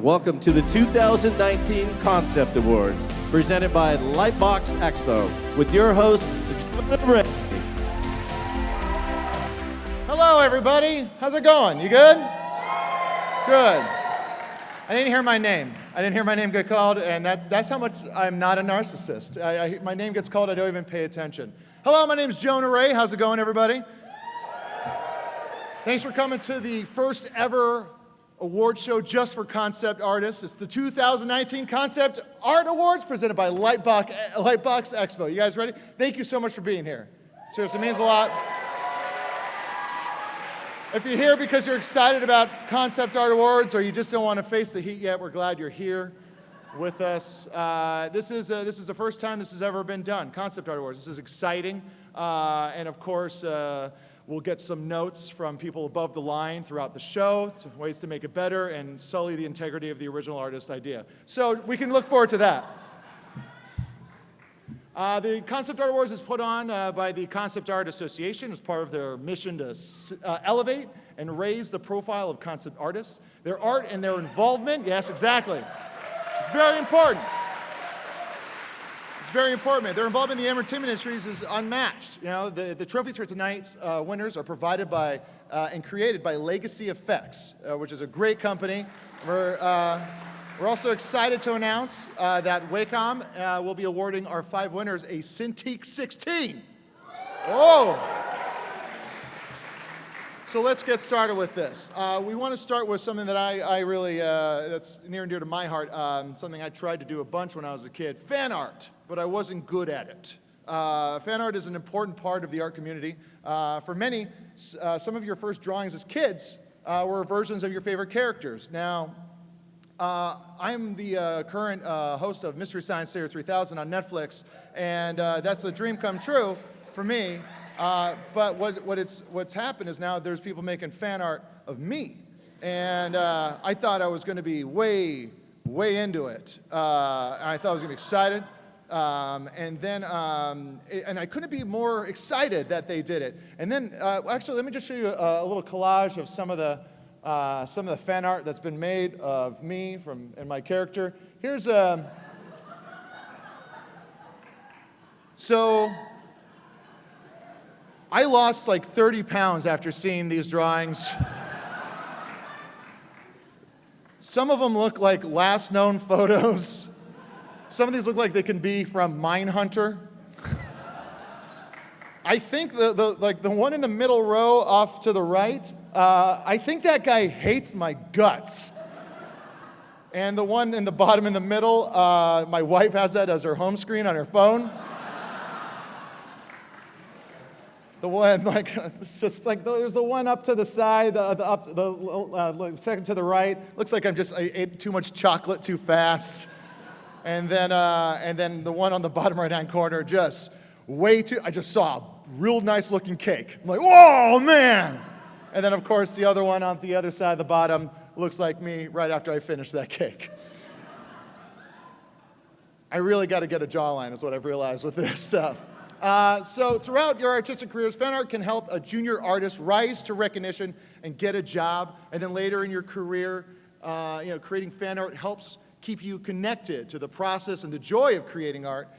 Welcome to the 2019 Concept Awards, presented by LightBox Expo, with your host, Ray. Hello, everybody. How's it going? You good? Good. I didn't hear my name. I didn't hear my name get called, and that's how much I'm not a narcissist. My name gets called, I don't even pay attention. Hello, my name's Jonah Ray. How's it going, everybody? Thanks for coming to the first ever award show just for concept artists. It's the 2019 Concept Art Awards presented by LightBox Expo. You guys ready? Thank you so much for being here. Seriously, it means a lot. If you're here because you're excited about Concept Art Awards or you just don't want to face the heat yet, we're glad you're here with us. This is the first time this has ever been done, Concept Art Awards. This is exciting. And of course, we'll get some notes from people above the line throughout the show, ways to make it better and sully the integrity of the original artist idea. So we can look forward to that. The Concept Art Awards is put on by the Concept Art Association as part of their mission to elevate and raise the profile of concept artists. Their art and their involvement, yes, exactly. It's very important. It's very important. Their involvement in the entertainment industries is unmatched. You know, the trophies for tonight's winners are provided by and created by Legacy Effects, which is a great company. We're also excited to announce that Wacom will be awarding our 5 winners a Cintiq 16. Oh! So let's get started with this. We want to start with something that I really, that's near and dear to my heart, something I tried to do a bunch when I was a kid, fan art, but I wasn't good at it. Fan art is an important part of the art community. For many, some of your first drawings as kids were versions of your favorite characters. Now, I'm the current host of Mystery Science Theater 3000 on Netflix, and that's a dream come true for me. But what's happened is now there's people making fan art of me, and I thought I was going to be way into it. I thought I was going to be excited, and I couldn't be more excited that they did it. And then, actually, let me just show you a little collage of some of the fan art that's been made of me and my character. Here's so I lost like 30 pounds after seeing these drawings. Some of them look like last known photos. Some of these look like they can be from Mindhunter. I think the one in the middle row off to the right, I think that guy hates my guts. And the one in the bottom in the middle, my wife has that as her home screen on her phone. The one, like, it's just like, there's the one up to the side, the second to the right. Looks like I ate too much chocolate too fast. And then the one on the bottom right-hand corner, just I just saw a real nice looking cake. I'm like, whoa, man! And then, of course, the other one on the other side of the bottom looks like me right after I finished that cake. I really got to get a jawline is what I've realized with this stuff. So throughout your artistic careers, fan art can help a junior artist rise to recognition and get a job. And then later in your career, creating fan art helps keep you connected to the process and the joy of creating art.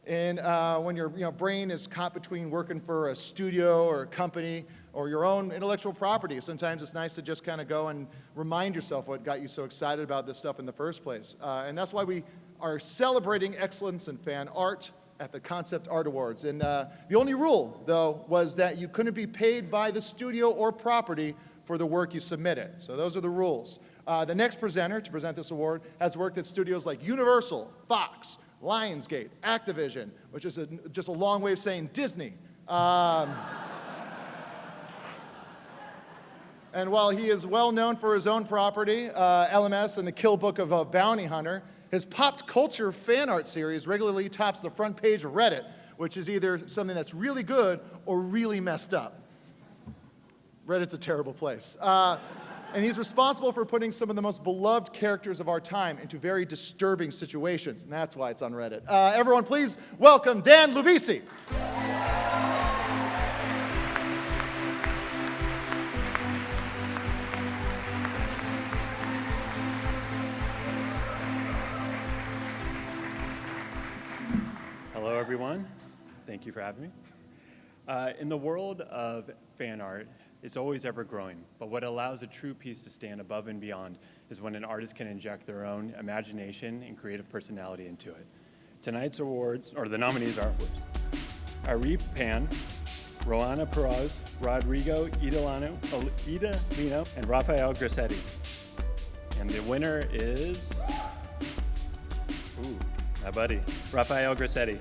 And when your brain is caught between working for a studio or a company or your own intellectual property, sometimes it's nice to just kind of go and remind yourself what got you so excited about this stuff in the first place. And that's why we are celebrating excellence in fan art at the Concept Art Awards. And the only rule, though, was that you couldn't be paid by the studio or property for the work you submitted. So those are the rules. The next presenter to present this award has worked at studios like Universal, Fox, Lionsgate, Activision, which is just a long way of saying Disney. And while he is well known for his own property, LMS and the Kill Book of a Bounty Hunter, his pop culture fan art series regularly tops the front page of Reddit, which is either something that's really good or really messed up. Reddit's a terrible place. And he's responsible for putting some of the most beloved characters of our time into very disturbing situations, and that's why it's on Reddit. Everyone, please welcome Dan Luvisi. Hello, everyone. Thank you for having me. In the world of fan art, it's always ever growing, but what allows a true piece to stand above and beyond is when an artist can inject their own imagination and creative personality into it. Tonight's awards, or the nominees are, Ari Pan, Roana Perez, Rodrigo Idolino, and Rafael Grassetti. And the winner is, my buddy, Rafael Grassetti.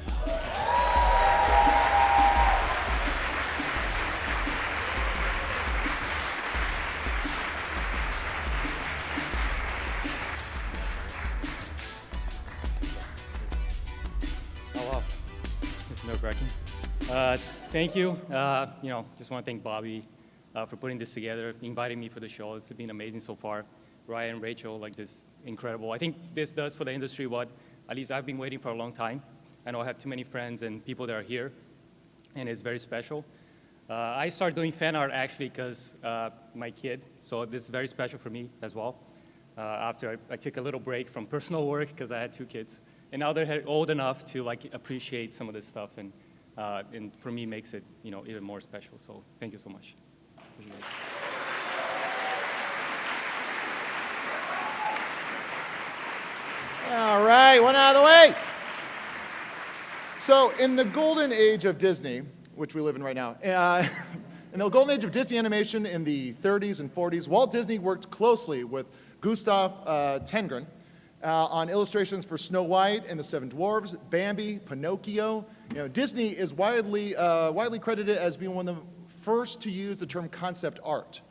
Thank you. Just want to thank Bobby for putting this together, inviting me for the show. It's been amazing so far. Ryan, Rachel, this incredible. I think this does for the industry what at least I've been waiting for a long time. I know I have too many friends and people that are here, and it's very special. I started doing fan art actually because my kid, so this is very special for me as well. After I took a little break from personal work because I had 2 kids, and now they're old enough to appreciate some of this stuff, and for me makes it even more special. So thank you so much. All right, one out of the way. So in the golden age of Disney, which we live in right now, in the golden age of Disney animation in the 30s and 40s, Walt Disney worked closely with Gustav Tengren on illustrations for Snow White and the Seven Dwarfs, Bambi, Pinocchio. Disney is widely credited as being one of the first to use the term concept art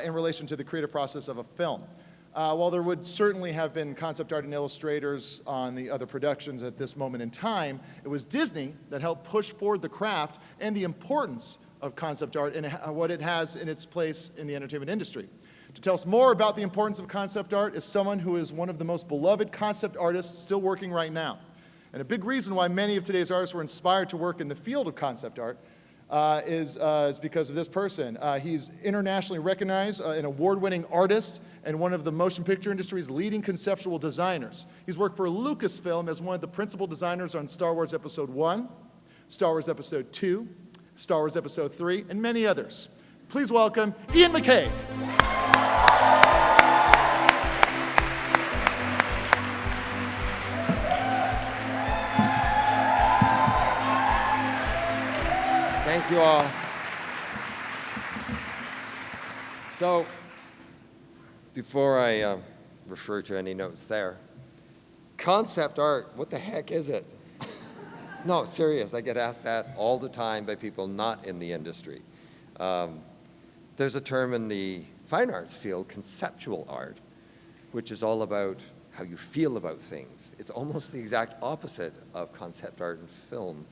in relation to the creative process of a film. While there would certainly have been concept art and illustrators on the other productions at this moment in time, it was Disney that helped push forward the craft and the importance of concept art and what it has in its place in the entertainment industry. To tell us more about the importance of concept art is someone who is one of the most beloved concept artists still working right now. And a big reason why many of today's artists were inspired to work in the field of concept art is because of this person. He's internationally recognized, an award-winning artist and one of the motion picture industry's leading conceptual designers. He's worked for Lucasfilm as one of the principal designers on Star Wars Episode 1, Star Wars Episode 2, Star Wars Episode 3, and many others. Please welcome Iain McCaig. Thank you all. So, before I refer to any notes there, concept art, what the heck is it? No, serious, I get asked that all the time by people not in the industry. There's a term in the fine arts field, conceptual art, which is all about how you feel about things. It's almost the exact opposite of concept art and film,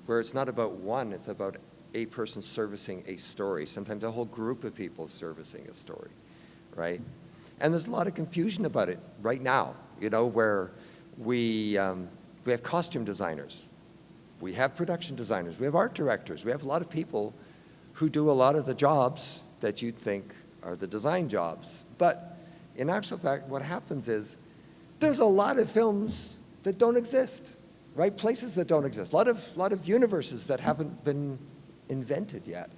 where it's not about one, it's about a person servicing a story, sometimes a whole group of people servicing a story, right? And there's a lot of confusion about it right now, where we have costume designers, we have production designers, we have art directors, we have a lot of people who do a lot of the jobs that you'd think are the design jobs. But in actual fact, what happens is there's a lot of films that don't exist, right? Places that don't exist, a lot of universes that haven't been invented yet.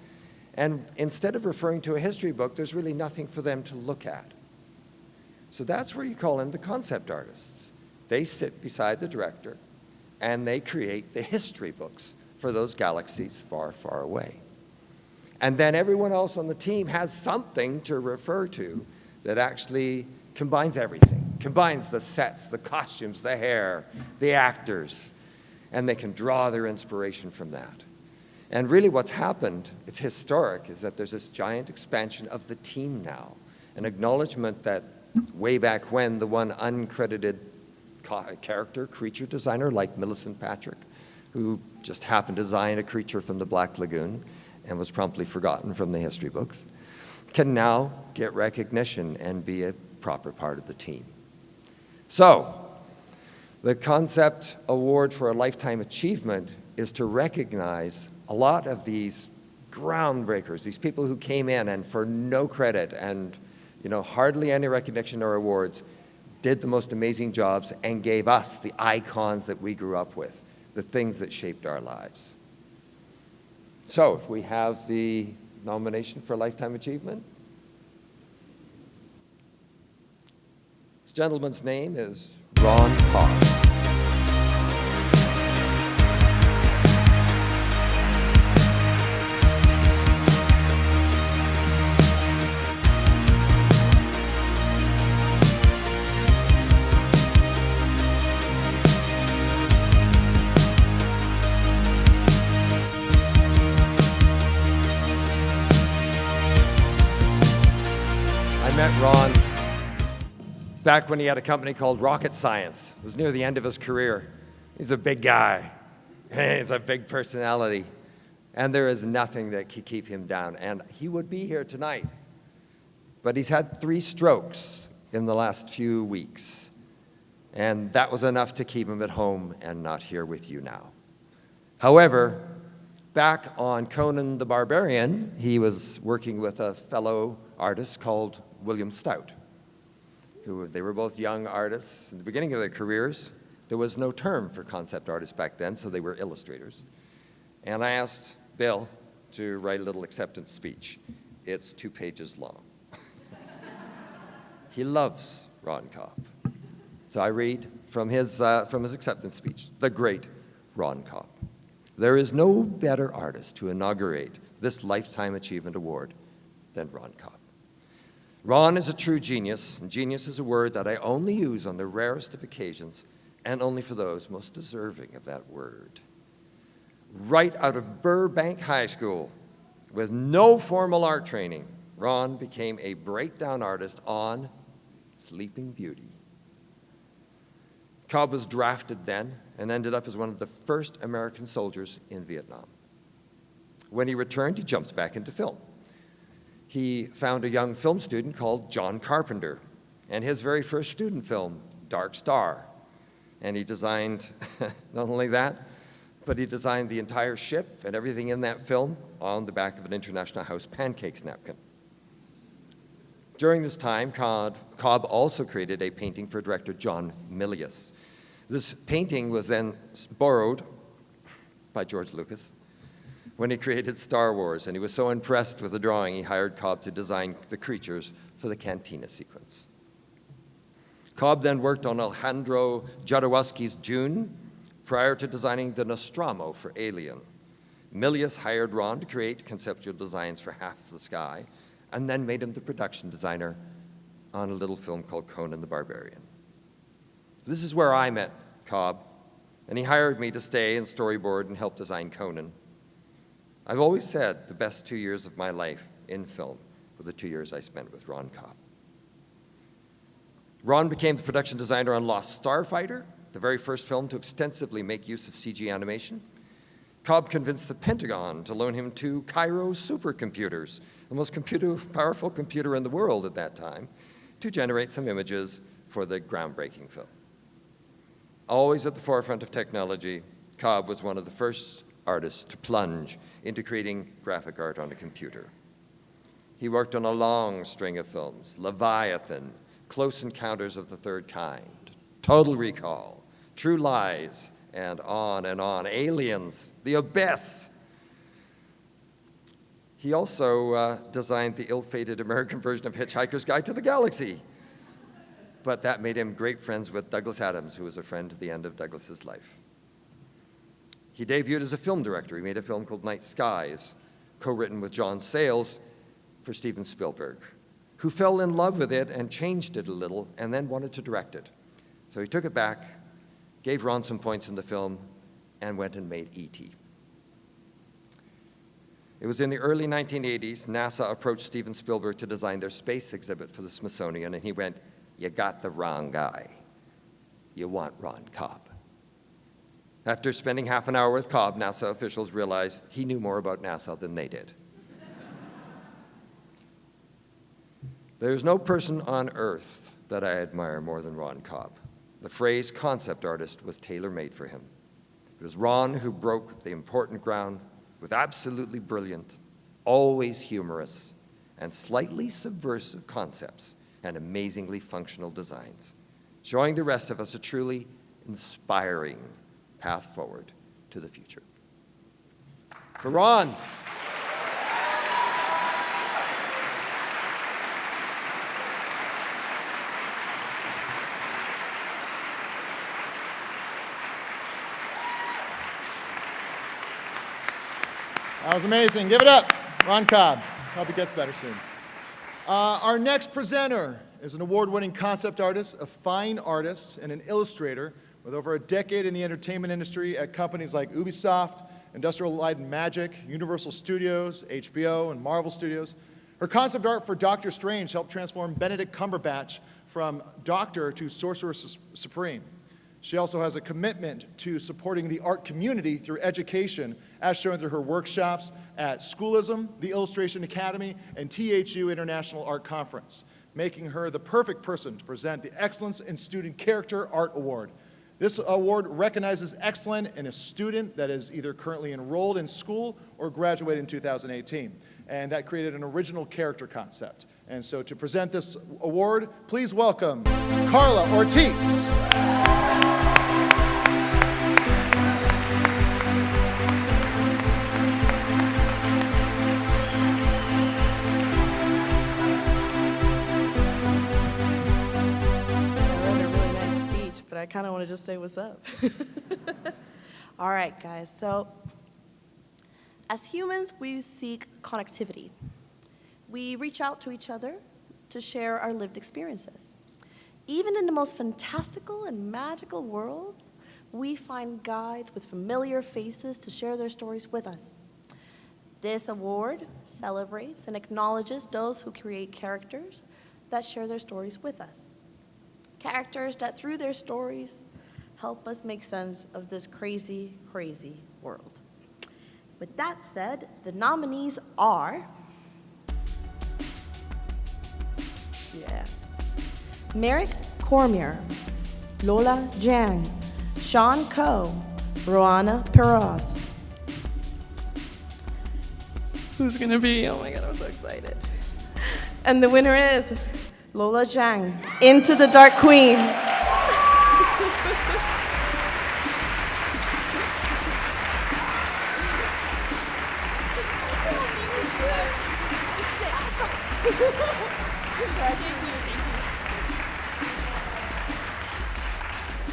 And instead of referring to a history book, there's really nothing for them to look at. So that's where you call in the concept artists. They sit beside the director and they create the history books for those galaxies far, far away. And then everyone else on the team has something to refer to that actually combines everything, combines the sets, the costumes, the hair, the actors, and they can draw their inspiration from that. And really what's happened, it's historic, is that there's this giant expansion of the team now, an acknowledgement that way back when the one uncredited creature designer like Millicent Patrick, who just happened to design a creature from the Black Lagoon and was promptly forgotten from the history books, can now get recognition and be a proper part of the team. So, the Concept Award for a Lifetime Achievement is to recognize a lot of these groundbreakers, these people who came in and for no credit and hardly any recognition or awards, did the most amazing jobs and gave us the icons that we grew up with. the things that shaped our lives. So if we have the nomination for Lifetime Achievement. This gentleman's name is Ron Cobb. Met Ron back when he had a company called Rocket Science. It was near the end of his career. He's a big guy. He's a big personality. And there is nothing that could keep him down. And he would be here tonight. But he's had 3 strokes in the last few weeks. And that was enough to keep him at home and not here with you now. However, back on Conan the Barbarian, he was working with a fellow artist called William Stout, they were both young artists. In the beginning of their careers, there was no term for concept artists back then, so they were illustrators. And I asked Bill to write a little acceptance speech. It's 2 pages long. He loves Ron Cobb. So I read from his acceptance speech, the great Ron Cobb. There is no better artist to inaugurate this Lifetime Achievement Award than Ron Cobb. Ron is a true genius, and genius is a word that I only use on the rarest of occasions and only for those most deserving of that word. Right out of Burbank High School, with no formal art training, Ron became a breakdown artist on Sleeping Beauty. Cobb was drafted then and ended up as one of the first American soldiers in Vietnam. When he returned, he jumped back into film. He found a young film student called John Carpenter, and his very first student film, Dark Star. And he designed not only that, but he designed the entire ship and everything in that film on the back of an International House pancakes napkin. During this time, Cobb also created a painting for director John Milius. This painting was then borrowed by George Lucas when he created Star Wars, and he was so impressed with the drawing, he hired Cobb to design the creatures for the Cantina sequence. Cobb then worked on Alejandro Jodorowsky's Dune prior to designing the Nostromo for Alien. Milius hired Ron to create conceptual designs for Half the Sky, and then made him the production designer on a little film called Conan the Barbarian. This is where I met Cobb, and he hired me to stay and storyboard and help design Conan. I've always said the best 2 years of my life in film were the 2 years I spent with Ron Cobb. Ron became the production designer on Lost Starfighter, the very first film to extensively make use of CG animation. Cobb convinced the Pentagon to loan him 2 Cairo supercomputers, the most powerful computer in the world at that time, to generate some images for the groundbreaking film. Always at the forefront of technology, Cobb was one of the first artists to plunge into creating graphic art on a computer. He worked on a long string of films: Leviathan, Close Encounters of the Third Kind, Total Recall, True Lies, and on, Aliens, The Abyss. He also designed the ill-fated American version of Hitchhiker's Guide to the Galaxy. But that made him great friends with Douglas Adams, who was a friend to the end of Douglas's life. He debuted as a film director. He made a film called Night Skies, co-written with John Sayles for Steven Spielberg, who fell in love with it and changed it a little and then wanted to direct it. So he took it back, gave Ron some points in the film, and went and made E.T. It was in the early 1980s, NASA approached Steven Spielberg to design their space exhibit for the Smithsonian, and he went, "You got the wrong guy. You want Ron Cobb." After spending half an hour with Cobb, NASA officials realized he knew more about NASA than they did. There's no person on earth that I admire more than Ron Cobb. The phrase concept artist was tailor-made for him. It was Ron who broke the important ground with absolutely brilliant, always humorous, and slightly subversive concepts and amazingly functional designs, showing the rest of us a truly inspiring path forward to the future. For Ron. That was amazing. Give it up, Ron Cobb. Hope he gets better soon. Our next presenter is an award-winning concept artist, a fine artist, and an illustrator with over a decade in the entertainment industry at companies like Ubisoft, Industrial Light and Magic, Universal Studios, HBO, and Marvel Studios. Her concept art for Doctor Strange helped transform Benedict Cumberbatch from Doctor to Sorcerer Supreme. She also has a commitment to supporting the art community through education, as shown through her workshops at Schoolism, the Illustration Academy, and THU International Art Conference, making her the perfect person to present the Excellence in Student Character Art Award. This award recognizes excellence in a student that is either currently enrolled in school or graduated in 2018, and that created an original character concept. And so to present this award, please welcome Karla Ortiz. But I kind of want to just say what's up. All right, guys. So as humans, we seek connectivity. We reach out to each other to share our lived experiences. Even in the most fantastical and magical worlds, we find guides with familiar faces to share their stories with us. This award celebrates and acknowledges those who create characters that share their stories with us. Characters that, through their stories, help us make sense of this crazy, crazy world. With that said, the nominees are... Merrick Cormier, Lola ZHANG, Sean Coe, Roanna Peros. Who's gonna be? Oh my God, I'm so excited. And the winner is Lola ZHANG, Into the Dark Queen.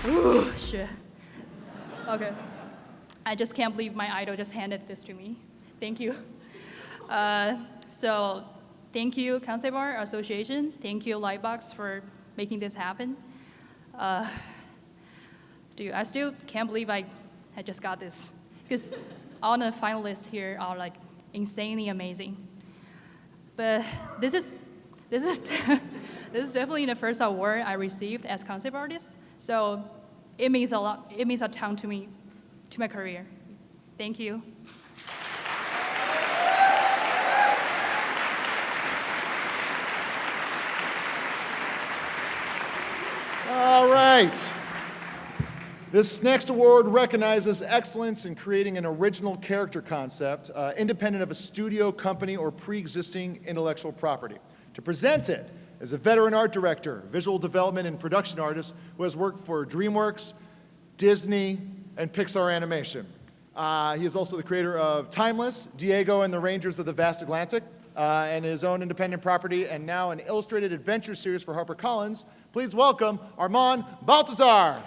Ooh, shit. Okay. I just can't believe my idol just handed this to me. Thank you. So thank you, Concept Art Association. Thank you, LightBox, for making this happen. Dude, I still can't believe I just got this. Because all the finalists here are like insanely amazing. But this is definitely the first award I received as concept artist. So it means a lot. It means a ton to me, to my career. Thank you. All right. This next award recognizes excellence in creating an original character concept, independent of a studio, company, or pre-existing intellectual property. To present it is a veteran art director, visual development and production artist who has worked for DreamWorks, Disney, and Pixar Animation. He is also the creator of Timeless, Diego and the Rangers of the Vast Atlantic, and his own independent property, and now an illustrated adventure series for HarperCollins. Please welcome Armand Balthazar.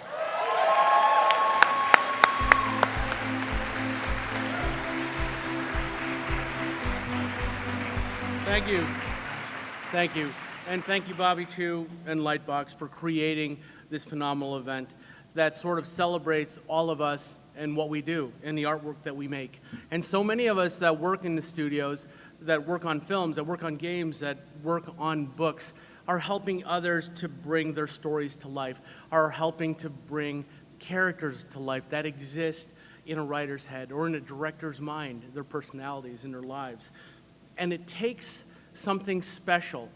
Thank you. Thank you. And thank you, Bobby Chiu and LightBox, for creating this phenomenal event that sort of celebrates all of us and what we do and the artwork that we make. And so many of us that work in the studios, that work on films, that work on games, that work on books, are helping others to bring their stories to life, are helping to bring characters to life that exist in a writer's head or in a director's mind, their personalities and their lives. And it takes something special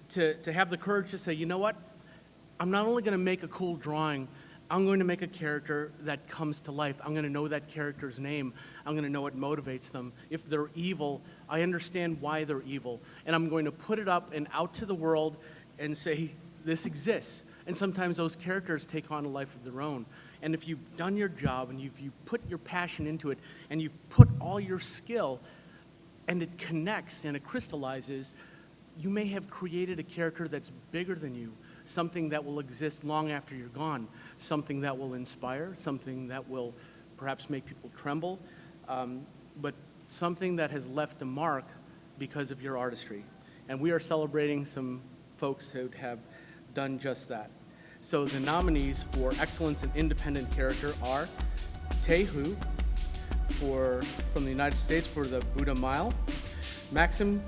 to have the courage to say, you know what? I'm not only going to make a cool drawing, I'm going to make a character that comes to life. I'm going to know that character's name. I'm going to know what motivates them. If they're evil, I understand why they're evil. And I'm going to put it up and out to the world and say, this exists. And sometimes those characters take on a life of their own. And if you've done your job and you've put your passion into it and you've put all your skill and it connects and it crystallizes, you may have created a character that's bigger than you, something that will exist long after you're gone, something that will inspire, something that will perhaps make people tremble, but something that has left a mark because of your artistry. And we are celebrating some folks who have done just that. So the nominees for Excellence in Independent Character are Tae-Hoo from the United States for the Buddha Mile, Maxim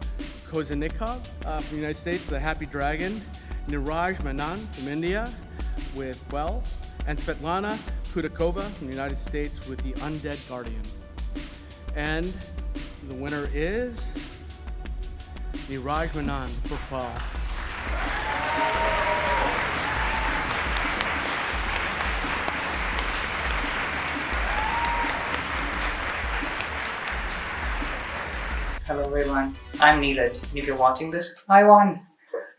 Kozenikov from the United States, The Happy Dragon, Niraj Menon from India with Well, and Svetlana Kudakova from the United States with The Undead Guardian. And the winner is Niraj Menon for Fall. Hello everyone, I'm Neeraj. If you're watching this, I won!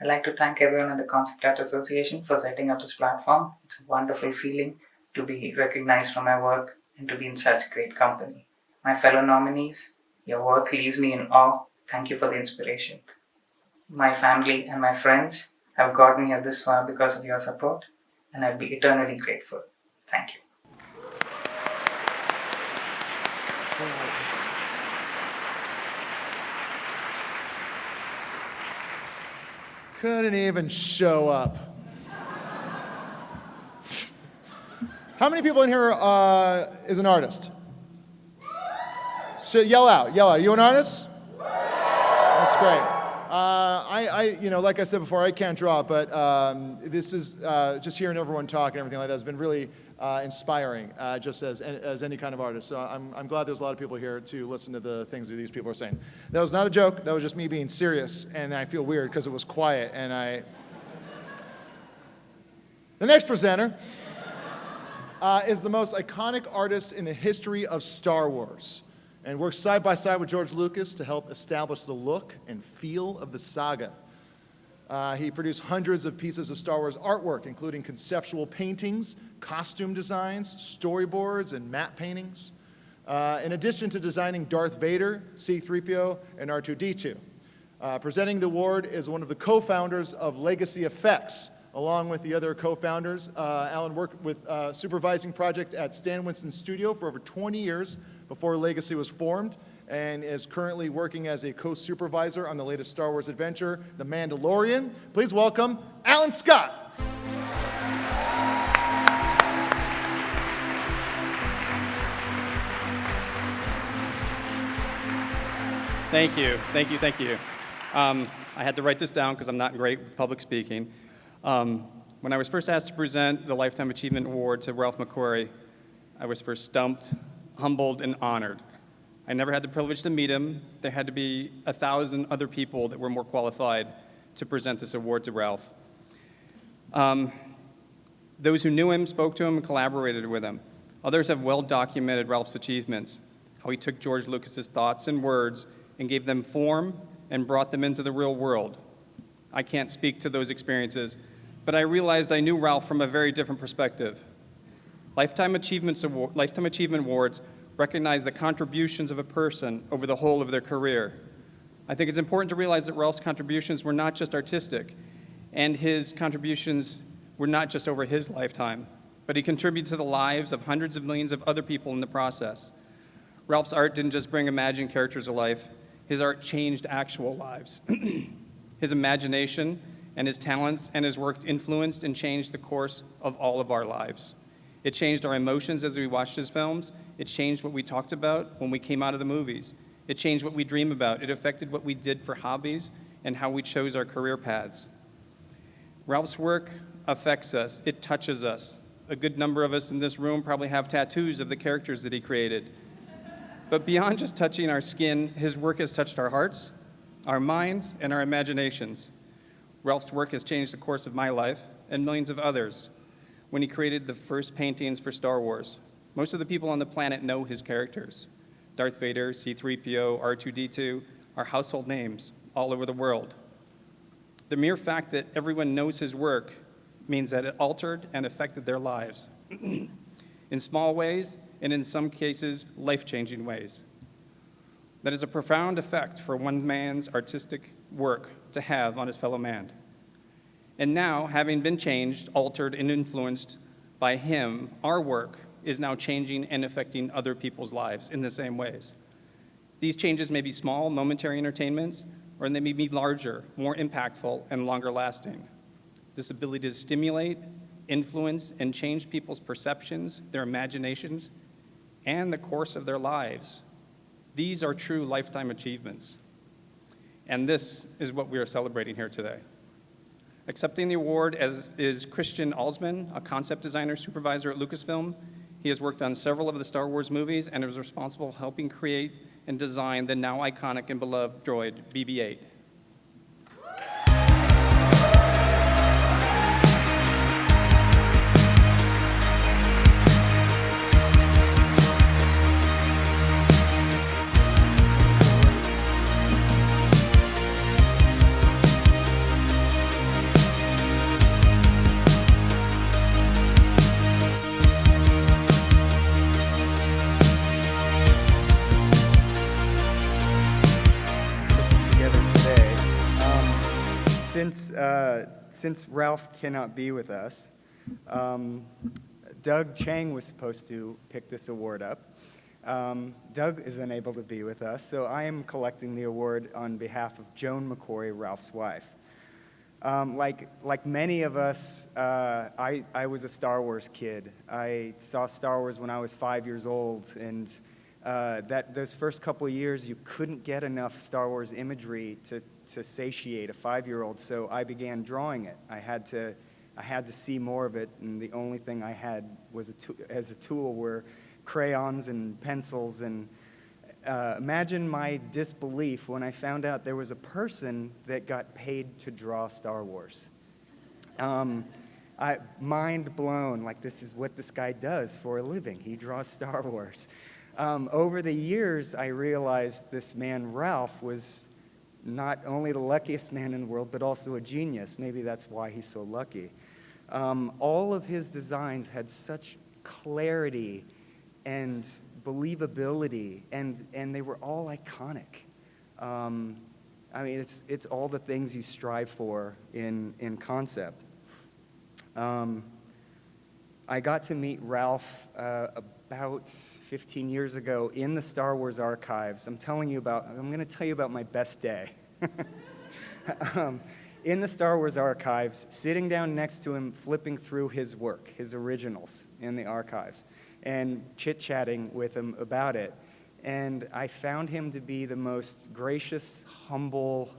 I'd like to thank everyone at the Concept Art Association for setting up this platform. It's a wonderful feeling to be recognized for my work and to be in such great company. My fellow nominees, your work leaves me in awe. Thank you for the inspiration. My family and my friends have gotten here this far because of your support, and I'll be eternally grateful. Thank you. Couldn't even show up. How many people in here is an artist? So yell out. Are you an artist? That's great. Like I said before, I can't draw, but this is just hearing everyone talk and everything like that has been really inspiring, just as any kind of artist. So I'm glad there's a lot of people here to listen to the things that these people are saying. That was not a joke. That was just me being serious, and I feel weird because it was quiet. The next presenter is the most iconic artist in the history of Star Wars, and works side by side with George Lucas to help establish the look and feel of the saga. He produced hundreds of pieces of Star Wars artwork, including conceptual paintings, costume designs, storyboards, and matte paintings. In addition to designing Darth Vader, C-3PO, and R2-D2. Presenting the award is one of the co-founders of Legacy Effects. Along with the other co-founders, Alan worked with supervising project at Stan Winston's studio for over 20 years before Legacy was formed, and is currently working as a co-supervisor on the latest Star Wars adventure, The Mandalorian. Please welcome Alan Scott. Thank you. I had to write this down because I'm not great with public speaking. When I was first asked to present the Lifetime Achievement Award to Ralph McQuarrie, I was first stumped, humbled, and honored. I never had the privilege to meet him. There had to be 1,000 other people that were more qualified to present this award to Ralph. Those who knew him spoke to him and collaborated with him. Others have well documented Ralph's achievements, how he took George Lucas's thoughts and words and gave them form and brought them into the real world. I can't speak to those experiences, but I realized I knew Ralph from a very different perspective. Lifetime Achievement Awards recognize the contributions of a person over the whole of their career. I think it's important to realize that Ralph's contributions were not just artistic, and his contributions were not just over his lifetime, but he contributed to the lives of hundreds of millions of other people in the process. Ralph's art didn't just bring imagined characters to life, his art changed actual lives. His imagination and his talents and his work influenced and changed the course of all of our lives. It changed our emotions as we watched his films. It changed what we talked about when we came out of the movies. It changed what we dream about. It affected what we did for hobbies and how we chose our career paths. Ralph's work affects us. It touches us. A good number of us in this room probably have tattoos of the characters that he created. But beyond just touching our skin, his work has touched our hearts, our minds, and our imaginations. Ralph's work has changed the course of my life and millions of others. When he created the first paintings for Star Wars, most of the people on the planet know his characters. Darth Vader, C-3PO, R2-D2 are household names all over the world. The mere fact that everyone knows his work means that it altered and affected their lives in small ways and in some cases, life-changing ways. That is a profound effect for one man's artistic work to have on his fellow man. And now, having been changed, altered, and influenced by him, our work is now changing and affecting other people's lives in the same ways. These changes may be small, momentary entertainments, or they may be larger, more impactful, and longer lasting. This ability to stimulate, influence, and change people's perceptions, their imaginations, and the course of their lives. These are true lifetime achievements. And this is what we are celebrating here today. Accepting the award is Christian Alsman, a concept designer supervisor at Lucasfilm. He has worked on several of the Star Wars movies and is responsible for helping create and design the now iconic and beloved droid BB-8. Since Ralph cannot be with us, Doug Chang was supposed to pick this award up. Doug is unable to be with us, so I am collecting the award on behalf of Joan McQuarrie, Ralph's wife. Like many of us, I was a Star Wars kid. I saw Star Wars when I was 5 years old, and those first couple of years, you couldn't get enough Star Wars imagery to satiate a 5-year-old, so I began drawing it. I had to see more of it, and the only thing I had was as a tool were crayons and pencils. And imagine my disbelief when I found out there was a person that got paid to draw Star Wars. Mind blown, like this is what this guy does for a living. He draws Star Wars. Over the years, I realized this man, Ralph, was not only the luckiest man in the world, but also a genius. Maybe that's why he's so lucky. All of his designs had such clarity and believability, and they were all iconic. I mean, it's all the things you strive for in concept. I got to meet Ralph about 15 years ago in the Star Wars archives. I'm going to tell you about my best day. In the Star Wars archives, sitting down next to him, flipping through his work, his originals in the archives, and chit-chatting with him about it. And I found him to be the most gracious, humble,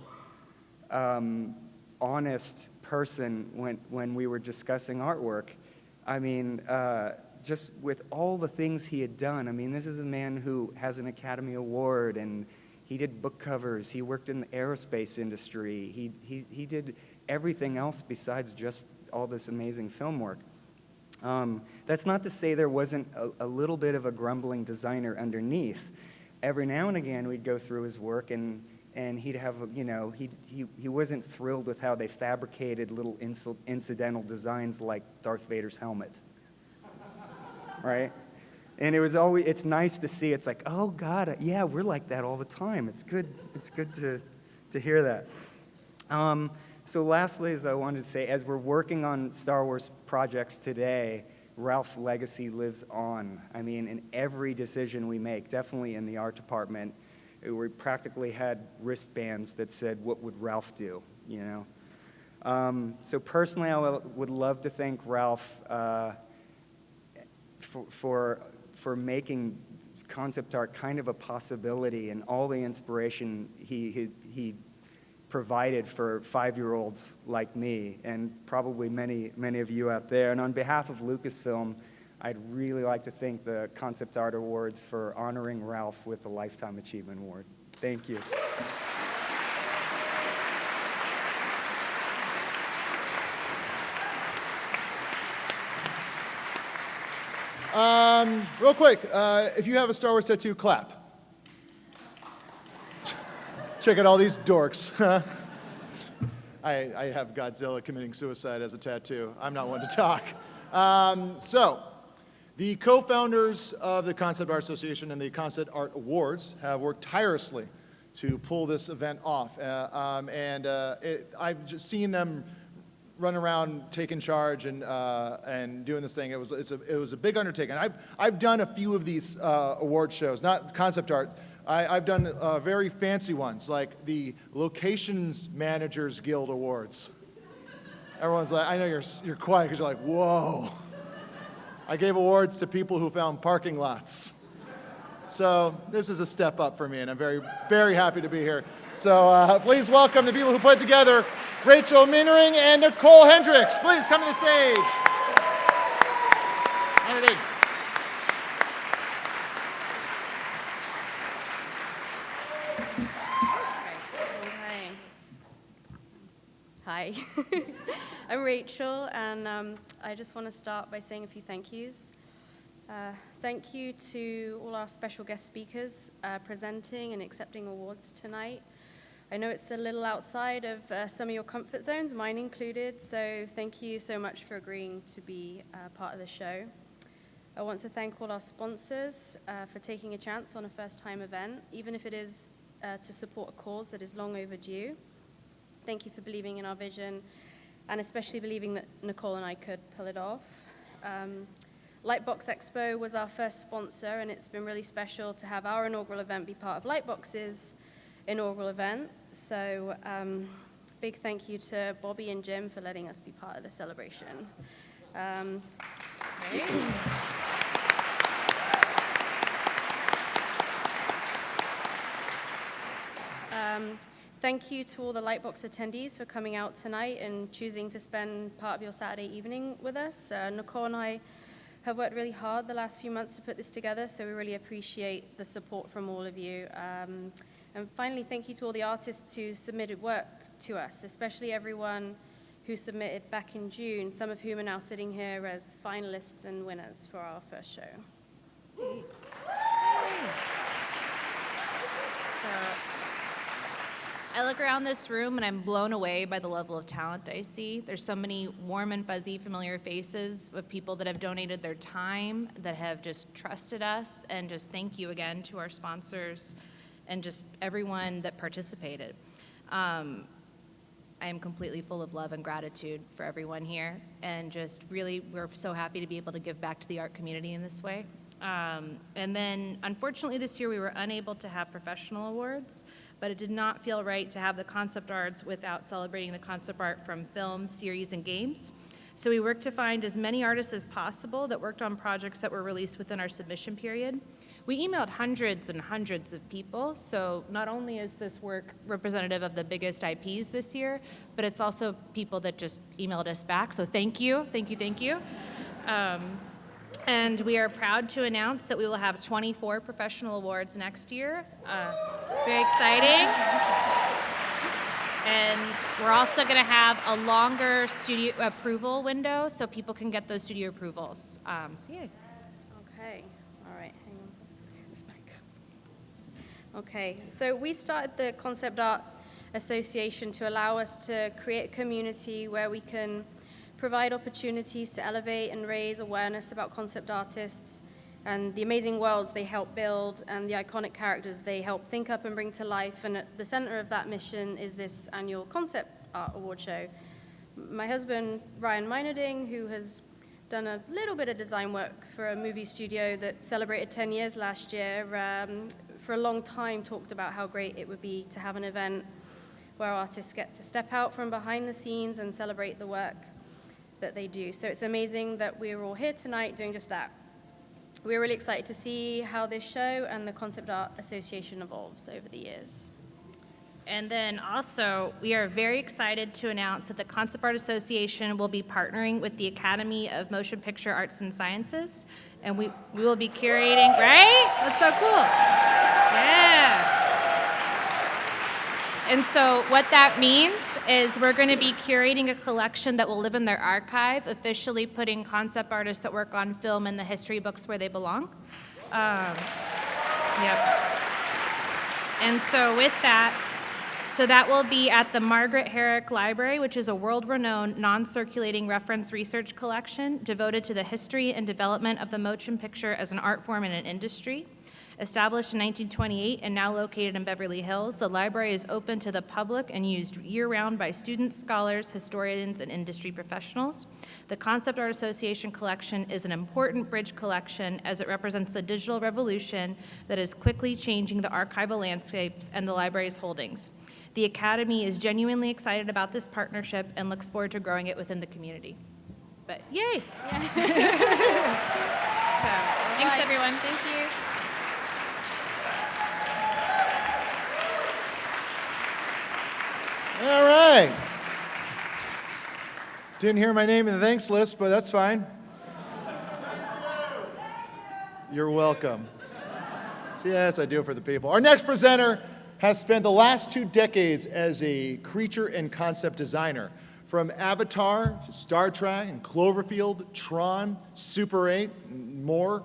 honest person when we were discussing artwork. I mean, just with all the things he had done. I mean, this is a man who has an Academy Award, and he did book covers. He worked in the aerospace industry. He did everything else besides just all this amazing film work. That's not to say there wasn't a little bit of a grumbling designer underneath. Every now and again, we'd go through his work, and he'd have, he wasn't thrilled with how they fabricated little incidental designs like Darth Vader's helmet, right? And it's nice to see. It's like, oh God, yeah, we're like that all the time. It's good to hear that. So lastly, as I wanted to say, as we're working on Star Wars projects today, Ralph's legacy lives on. I mean, in every decision we make, definitely in the art department, we practically had wristbands that said, what would Ralph do, So personally, I would love to thank Ralph for making concept art kind of a possibility, and all the inspiration he provided for 5-year-olds like me, and probably many of you out there. And on behalf of Lucasfilm, I'd really like to thank the Concept Art Awards for honoring Ralph with the Lifetime Achievement Award. Thank you. Real quick, if you have a Star Wars tattoo, clap. Check out all these dorks. I have Godzilla committing suicide as a tattoo. I'm not one to talk. So, the co-founders of the Concept Art Association and the Concept Art Awards have worked tirelessly to pull this event off. I've just seen them run around taking charge and doing this thing. It was a big undertaking. I've done a few of these award shows, not concept art. I've done very fancy ones, like the Locations Managers Guild Awards. Everyone's like, I know you're quiet because you're like, whoa. I gave awards to people who found parking lots. So this is a step up for me, and I'm very, very happy to be here. So please welcome the people who put together Rachel Meinerding and Nicole Hendricks. Please come to the stage. Meinerding. Hi, I'm Rachel, and I just want to start by saying a few thank yous. Thank you to all our special guest speakers presenting and accepting awards tonight. I know it's a little outside of some of your comfort zones, mine included, so thank you so much for agreeing to be part of the show. I want to thank all our sponsors for taking a chance on a first-time event, even if it is to support a cause that is long overdue. Thank you for believing in our vision, and especially believing that Nicole and I could pull it off. LightBox Expo was our first sponsor, and it's been really special to have our inaugural event be part of LightBox's inaugural event. So big thank you to Bobby and Jim for letting us be part of the celebration. Thank you to all the Lightbox attendees for coming out tonight and choosing to spend part of your Saturday evening with us. Nicole and I have worked really hard the last few months to put this together, so we really appreciate the support from all of you. And finally, thank you to all the artists who submitted work to us, especially everyone who submitted back in June, some of whom are now sitting here as finalists and winners for our first show. So, I look around this room and I'm blown away by the level of talent I see. There's so many warm and fuzzy familiar faces of people that have donated their time, that have just trusted us, and just thank you again to our sponsors and just everyone that participated. I am completely full of love and gratitude for everyone here, and just really, we're so happy to be able to give back to the art community in this way. And then, unfortunately, this year we were unable to have professional awards, but it did not feel right to have the concept arts without celebrating the concept art from film, series, and games. So we worked to find as many artists as possible that worked on projects that were released within our submission period. We emailed hundreds and hundreds of people, so not only is this work representative of the biggest IPs this year, but it's also people that just emailed us back, so thank you, thank you, thank you. And we are proud to announce that we will have 24 professional awards next year. It's very exciting. And we're also going to have a longer studio approval window so people can get those studio approvals. So yeah. Okay, all right, hang on. This back up. Okay, so we started the Concept Art Association to allow us to create a community where we can provide opportunities to elevate and raise awareness about concept artists and the amazing worlds they help build and the iconic characters they help think up and bring to life. And at the center of that mission is this annual Concept Art Award show. My husband, Ryan Meinerding, who has done a little bit of design work for a movie studio that celebrated 10 years last year, for a long time talked about how great it would be to have an event where artists get to step out from behind the scenes and celebrate the work that they do. So it's amazing that we're all here tonight doing just that. We're really excited to see how this show and the Concept Art Association evolves over the years. And then also, we are very excited to announce that the Concept Art Association will be partnering with the Academy of Motion Picture Arts and Sciences, and we will be curating, right? That's so cool. Yeah. And so what that means is we're going to be curating a collection that will live in their archive, officially putting concept artists that work on film in the history books where they belong. Yep. And so with that, So that will be at the Margaret Herrick Library, which is a world-renowned, non-circulating reference research collection devoted to the history and development of the motion picture as an art form and an industry. Established in 1928 and now located in Beverly Hills, the library is open to the public and used year-round by students, scholars, historians, and industry professionals. The Concept Art Association collection is an important bridge collection as it represents the digital revolution that is quickly changing the archival landscapes and the library's holdings. The Academy is genuinely excited about this partnership and looks forward to growing it within the community. But yay! Thanks, everyone. Thank you. All right. Didn't hear my name in the thanks list, but that's fine. You're welcome. See, that's what I do for the people. Our next presenter has spent the last 2 decades as a creature and concept designer. From Avatar, to Star Trek, and Cloverfield, Tron, Super 8, and more.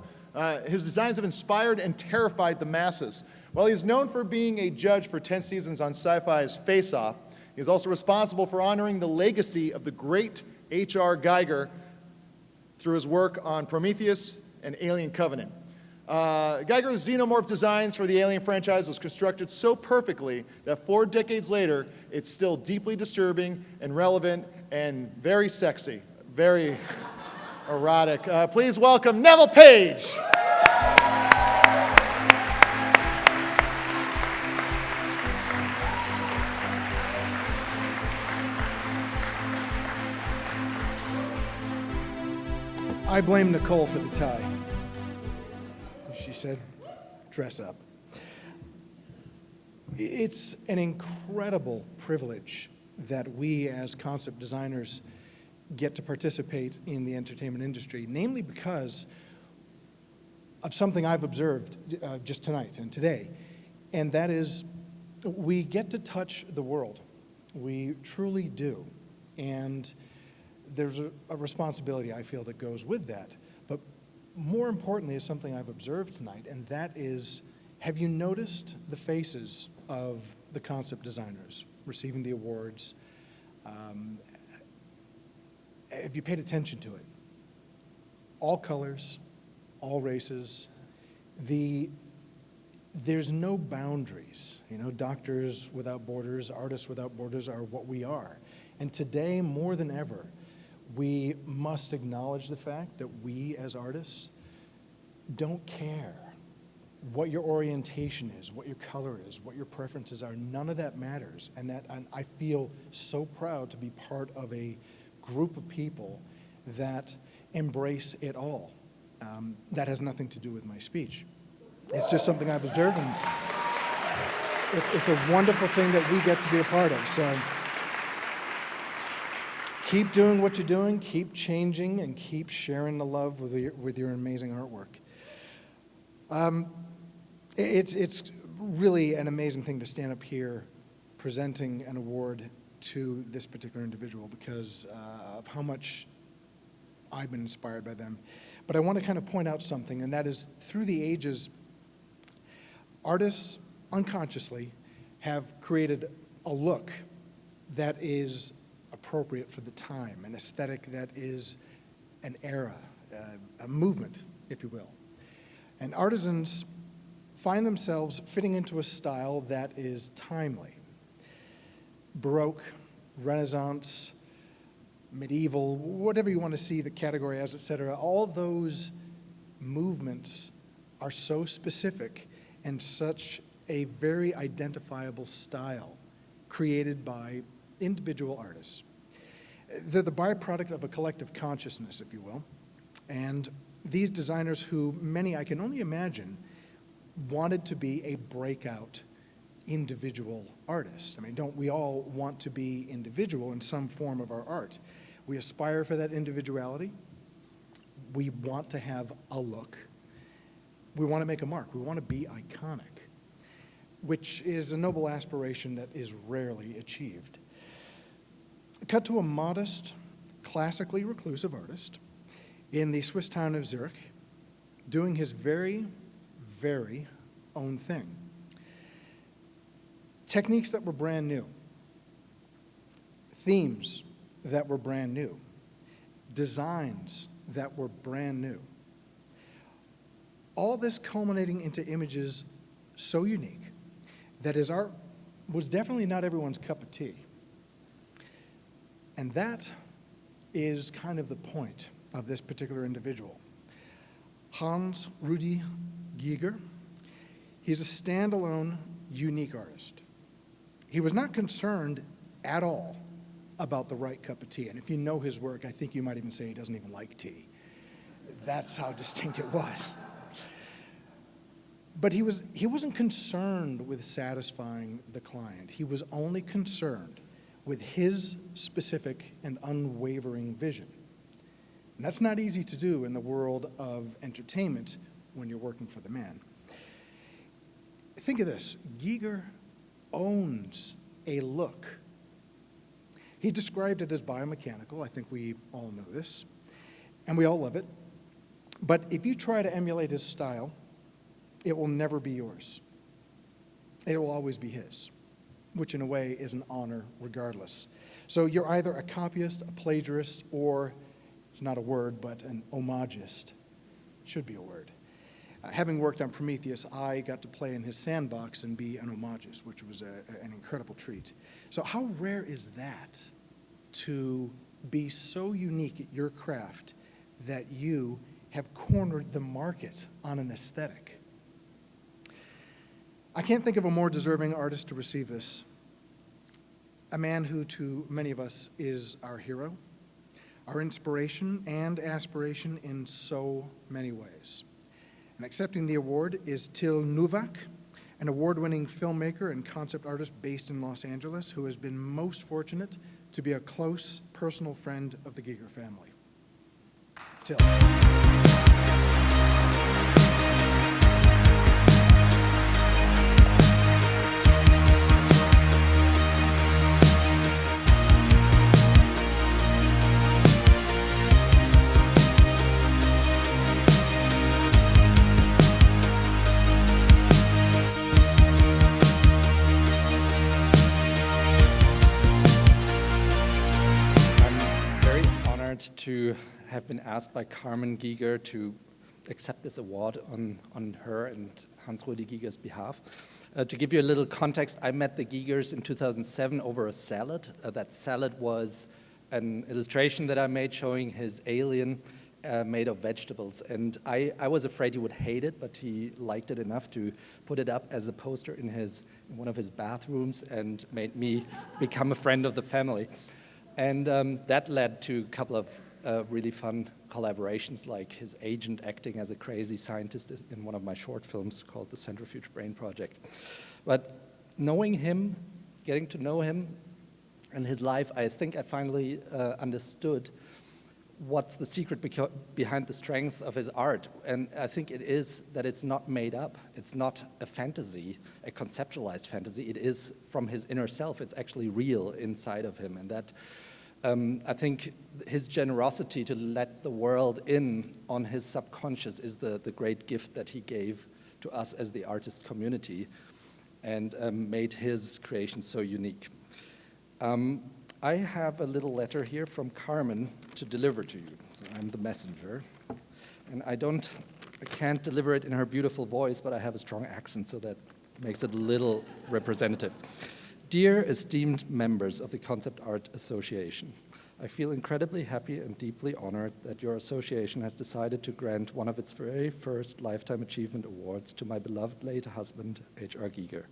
His designs have inspired and terrified the masses. While he's known for being a judge for 10 seasons on Sci-Fi's Face Off, he is also responsible for honoring the legacy of the great H.R. Giger through his work on Prometheus and Alien Covenant. Giger's xenomorph designs for the Alien franchise was constructed so perfectly that 4 decades later, it's still deeply disturbing and relevant and very sexy, very erotic. Please welcome Neville Page. I blame Nicole for the tie. She said, dress up. It's an incredible privilege that we as concept designers get to participate in the entertainment industry, namely because of something I've observed just tonight and today, and that is we get to touch the world. We truly do. And there's a responsibility, I feel, that goes with that. But more importantly is something I've observed tonight, and that is, have you noticed the faces of the concept designers receiving the awards? Have you paid attention to it? All colors, all races. There's no boundaries. You know, Doctors Without Borders, Artists Without Borders are what we are. And today, more than ever, we must acknowledge the fact that we as artists don't care what your orientation is, what your color is, what your preferences are. None of that matters. And I feel so proud to be part of a group of people that embrace it all. That has nothing to do with my speech. It's just something I've observed, and it's a wonderful thing that we get to be a part of. So keep doing what you're doing, keep changing, and keep sharing the love with your amazing artwork. It's really an amazing thing to stand up here presenting an award to this particular individual because of how much I've been inspired by them. But I want to kind of point out something, and that is through the ages, artists unconsciously have created a look that is appropriate for the time, an aesthetic that is an era, a movement, if you will. And artisans find themselves fitting into a style that is timely. Baroque, Renaissance, medieval, whatever you want to see the category as, etc., all those movements are so specific and such a very identifiable style created by individual artists. They're the byproduct of a collective consciousness, if you will. And these designers, who many I can only imagine, wanted to be a breakout individual artist. I mean, don't we all want to be individual in some form of our art? We aspire for that individuality. We want to have a look. We want to make a mark. We want to be iconic, which is a noble aspiration that is rarely achieved. Cut to a modest, classically reclusive artist in the Swiss town of Zurich, doing his very, very own thing. Techniques that were brand new. Themes that were brand new. Designs that were brand new. All this culminating into images so unique that his art was definitely not everyone's cup of tea. And that is kind of the point of this particular individual. Hans Rudi Giger, he's a standalone, unique artist. He was not concerned at all about the right cup of tea. And if you know his work, I think you might even say he doesn't even like tea. That's how distinct it was. But he wasn't concerned with satisfying the client. He was only concerned with his specific and unwavering vision. And that's not easy to do in the world of entertainment when you're working for the man. Think of this. Giger owns a look. He described it as biomechanical. I think we all know this. And we all love it. But if you try to emulate his style, it will never be yours. It will always be his, which in a way is an honor regardless. So you're either a copyist, a plagiarist, or, it's not a word, but an homagist. It should be a word. Having worked on Prometheus, I got to play in his sandbox and be an homagist, which was an incredible treat. So how rare is that, to be so unique at your craft that you have cornered the market on an aesthetic? I can't think of a more deserving artist to receive this. A man who, to many of us, is our hero, our inspiration and aspiration in so many ways. And accepting the award is Till Nuvak, an award-winning filmmaker and concept artist based in Los Angeles, who has been most fortunate to be a close personal friend of the Giger family. Till. To have been asked by Carmen Giger to accept this award on her and Hans-Rudi Giger's behalf. To give you a little context, I met the Gigers in 2007 over a salad. That salad was an illustration that I made showing his alien made of vegetables. And I was afraid he would hate it, but he liked it enough to put it up as a poster in one of his bathrooms and made me become a friend of the family. And that led to a couple of really fun collaborations, like his agent acting as a crazy scientist in one of my short films called The Centrifuge Brain Project. But knowing him, getting to know him and his life, I think I finally understood what's the secret behind the strength of his art. And I think it is that it's not made up. It's not a fantasy, a conceptualized fantasy. It is from his inner self. It's actually real inside of him. And that, I think his generosity to let the world in on his subconscious is the great gift that he gave to us as the artist community and made his creation so unique. I have a little letter here from Carmen to deliver to you. So I'm the messenger. And I can't deliver it in her beautiful voice, but I have a strong accent, so that makes it a little representative. Dear esteemed members of the Concept Art Association, I feel incredibly happy and deeply honored that your association has decided to grant one of its very first Lifetime Achievement Awards to my beloved late husband, H.R. Giger.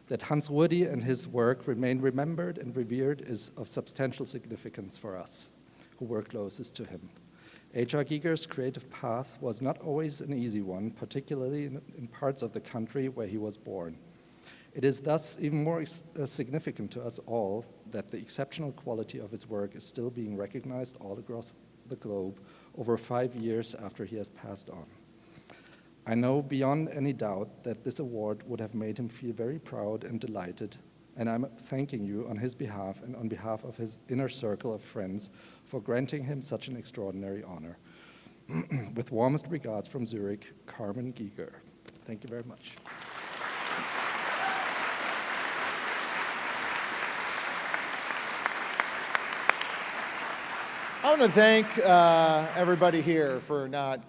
That Hans-Rudi and his work remain remembered and revered is of substantial significance for us, who were closest to him. H.R. Giger's creative path was not always an easy one, particularly in parts of the country where he was born. It is thus even more significant to us all that the exceptional quality of his work is still being recognized all across the globe over 5 years after he has passed on. I know beyond any doubt that this award would have made him feel very proud and delighted, and I'm thanking you on his behalf and on behalf of his inner circle of friends for granting him such an extraordinary honor. With warmest regards from Zurich, Carmen Giger. Thank you very much. I want to thank everybody here for not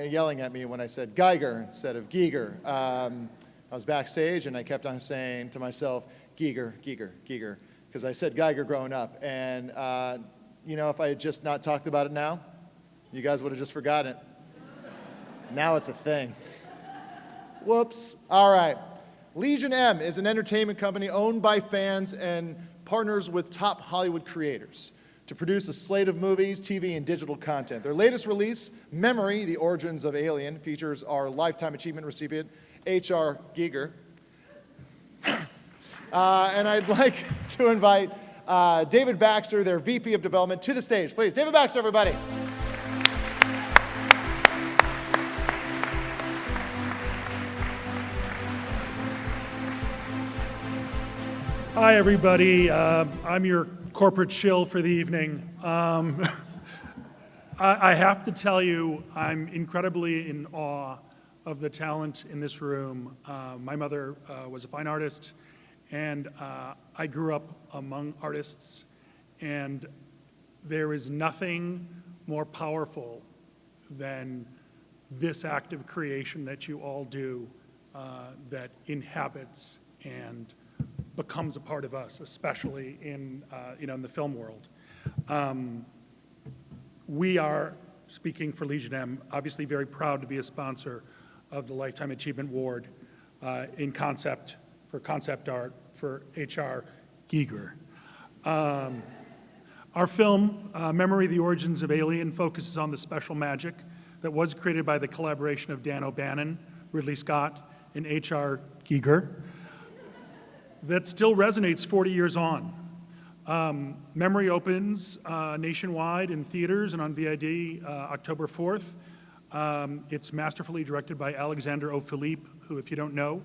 yelling at me when I said Geiger instead of Giger. I was backstage and I kept on saying to myself, Giger, Giger, Giger, because I said Geiger growing up. And, if I had just not talked about it now, you guys would have just forgotten it. Now it's a thing. Whoops. All right. Legion M is an entertainment company owned by fans and partners with top Hollywood creators to produce a slate of movies, TV, and digital content. Their latest release, Memory, The Origins of Alien, features our Lifetime Achievement recipient, H.R. Giger. And I'd like to invite David Baxter, their VP of Development, to the stage. Please, David Baxter, everybody. Hi, everybody. I'm your corporate shill for the evening. I have to tell you, I'm incredibly in awe of the talent in this room. My mother was a fine artist, and I grew up among artists, and there is nothing more powerful than this act of creation that you all do that inhabits and becomes a part of us, especially in the film world. We are, speaking for Legion M, obviously very proud to be a sponsor of the Lifetime Achievement Award in concept art for H.R. Giger. Our film, Memory, The Origins of Alien, focuses on the special magic that was created by the collaboration of Dan O'Bannon, Ridley Scott, and H.R. Giger that still resonates 40 years on. Memory opens nationwide in theaters and on VID October 4th. It's masterfully directed by Alexander O. Philippe, who, if you don't know,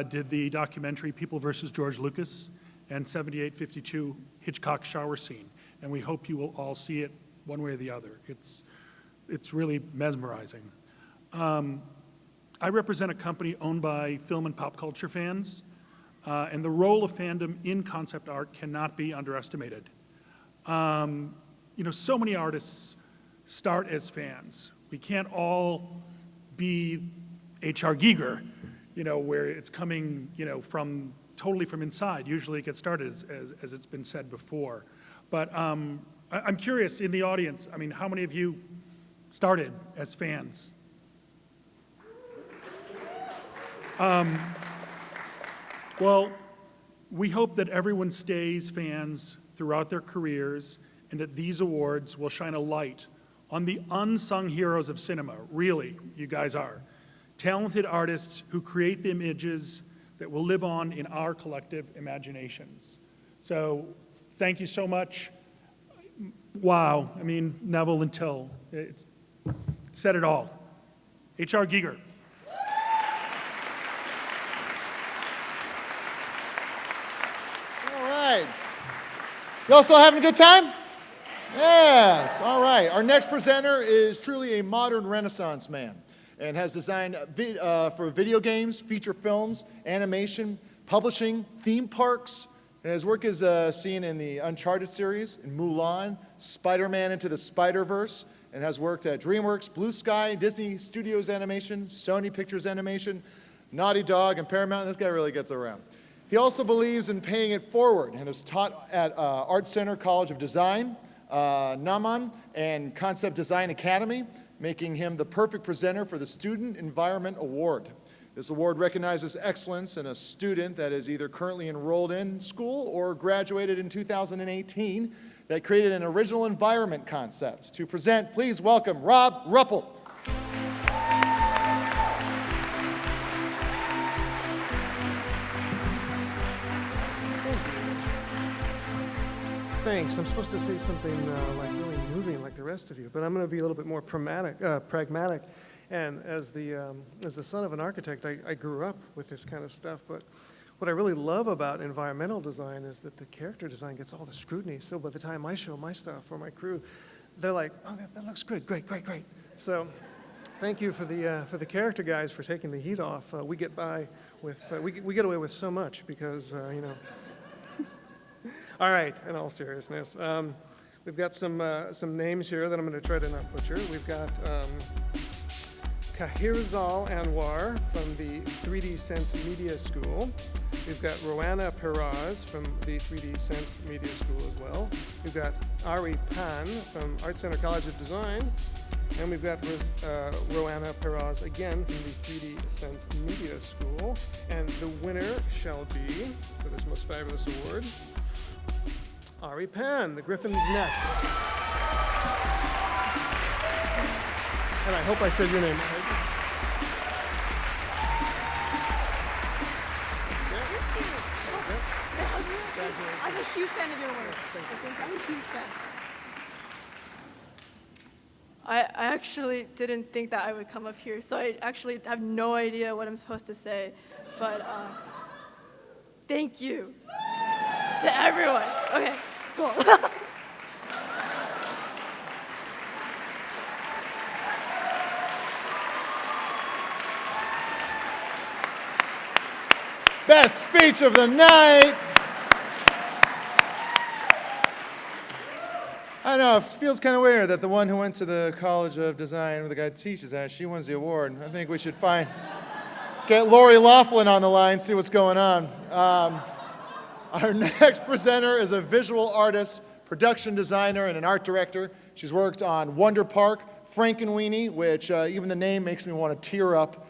did the documentary People vs. George Lucas and 7852 Hitchcock shower scene. And we hope you will all see it one way or the other. It's really mesmerizing. I represent a company owned by film and pop culture fans. And the role of fandom in concept art cannot be underestimated. So many artists start as fans. We can't all be H.R. Giger, where it's coming, totally from inside. Usually it gets started, as it's been said before. But I'm curious, in the audience, how many of you started as fans? Well, we hope that everyone stays fans throughout their careers and that these awards will shine a light on the unsung heroes of cinema. Really, you guys are. Talented artists who create the images that will live on in our collective imaginations. So, thank you so much. Wow, Neville and Till, it said it all. H.R. Giger. You all still having a good time? Yes, all right. Our next presenter is truly a modern Renaissance man and has designed for video games, feature films, animation, publishing, theme parks. His work is seen in the Uncharted series, in Mulan, Spider-Man Into the Spider-Verse, and has worked at DreamWorks, Blue Sky, Disney Studios Animation, Sony Pictures Animation, Naughty Dog, and Paramount. This guy really gets around. He also believes in paying it forward and has taught at Art Center College of Design, Naman, and Concept Design Academy, making him the perfect presenter for the Student Environment Award. This award recognizes excellence in a student that is either currently enrolled in school or graduated in 2018 that created an original environment concept. To present, please welcome Ruppel. Thanks. I'm supposed to say something like really moving like the rest of you, but I'm going to be a little bit more pragmatic. And as the son of an architect, I grew up with this kind of stuff. But what I really love about environmental design is that the character design gets all the scrutiny. So by the time I show my stuff or my crew, they're like, "Oh, that looks good, great." So thank you for the character guys for taking the heat off. We get by with we get away with so much because All right, in all seriousness. We've got some names here that I'm going to try to not butcher. We've got Kahirzal Anwar from the 3D Sense Media School. We've got Roanna Peraz from the 3D Sense Media School as well. We've got Ari Pan from Art Center College of Design. And we've got Roanna Peraz again from the 3D Sense Media School. And the winner shall be, for this most fabulous award, Ari Pan, the Griffin's Nest. And I hope I said your name right. I'm a huge fan of your work. I'm a huge fan. I actually didn't think that I would come up here, so I actually have no idea what I'm supposed to say. But thank you to everyone. Okay, cool. Best speech of the night. I know, it feels kind of weird that the one who went to the College of Design where the guy teaches at, she wins the award. I think we should get Lori Laughlin on the line, see what's going on. Our next presenter is a visual artist, production designer, and an art director. She's worked on Wonder Park, Frankenweenie, which even the name makes me want to tear up,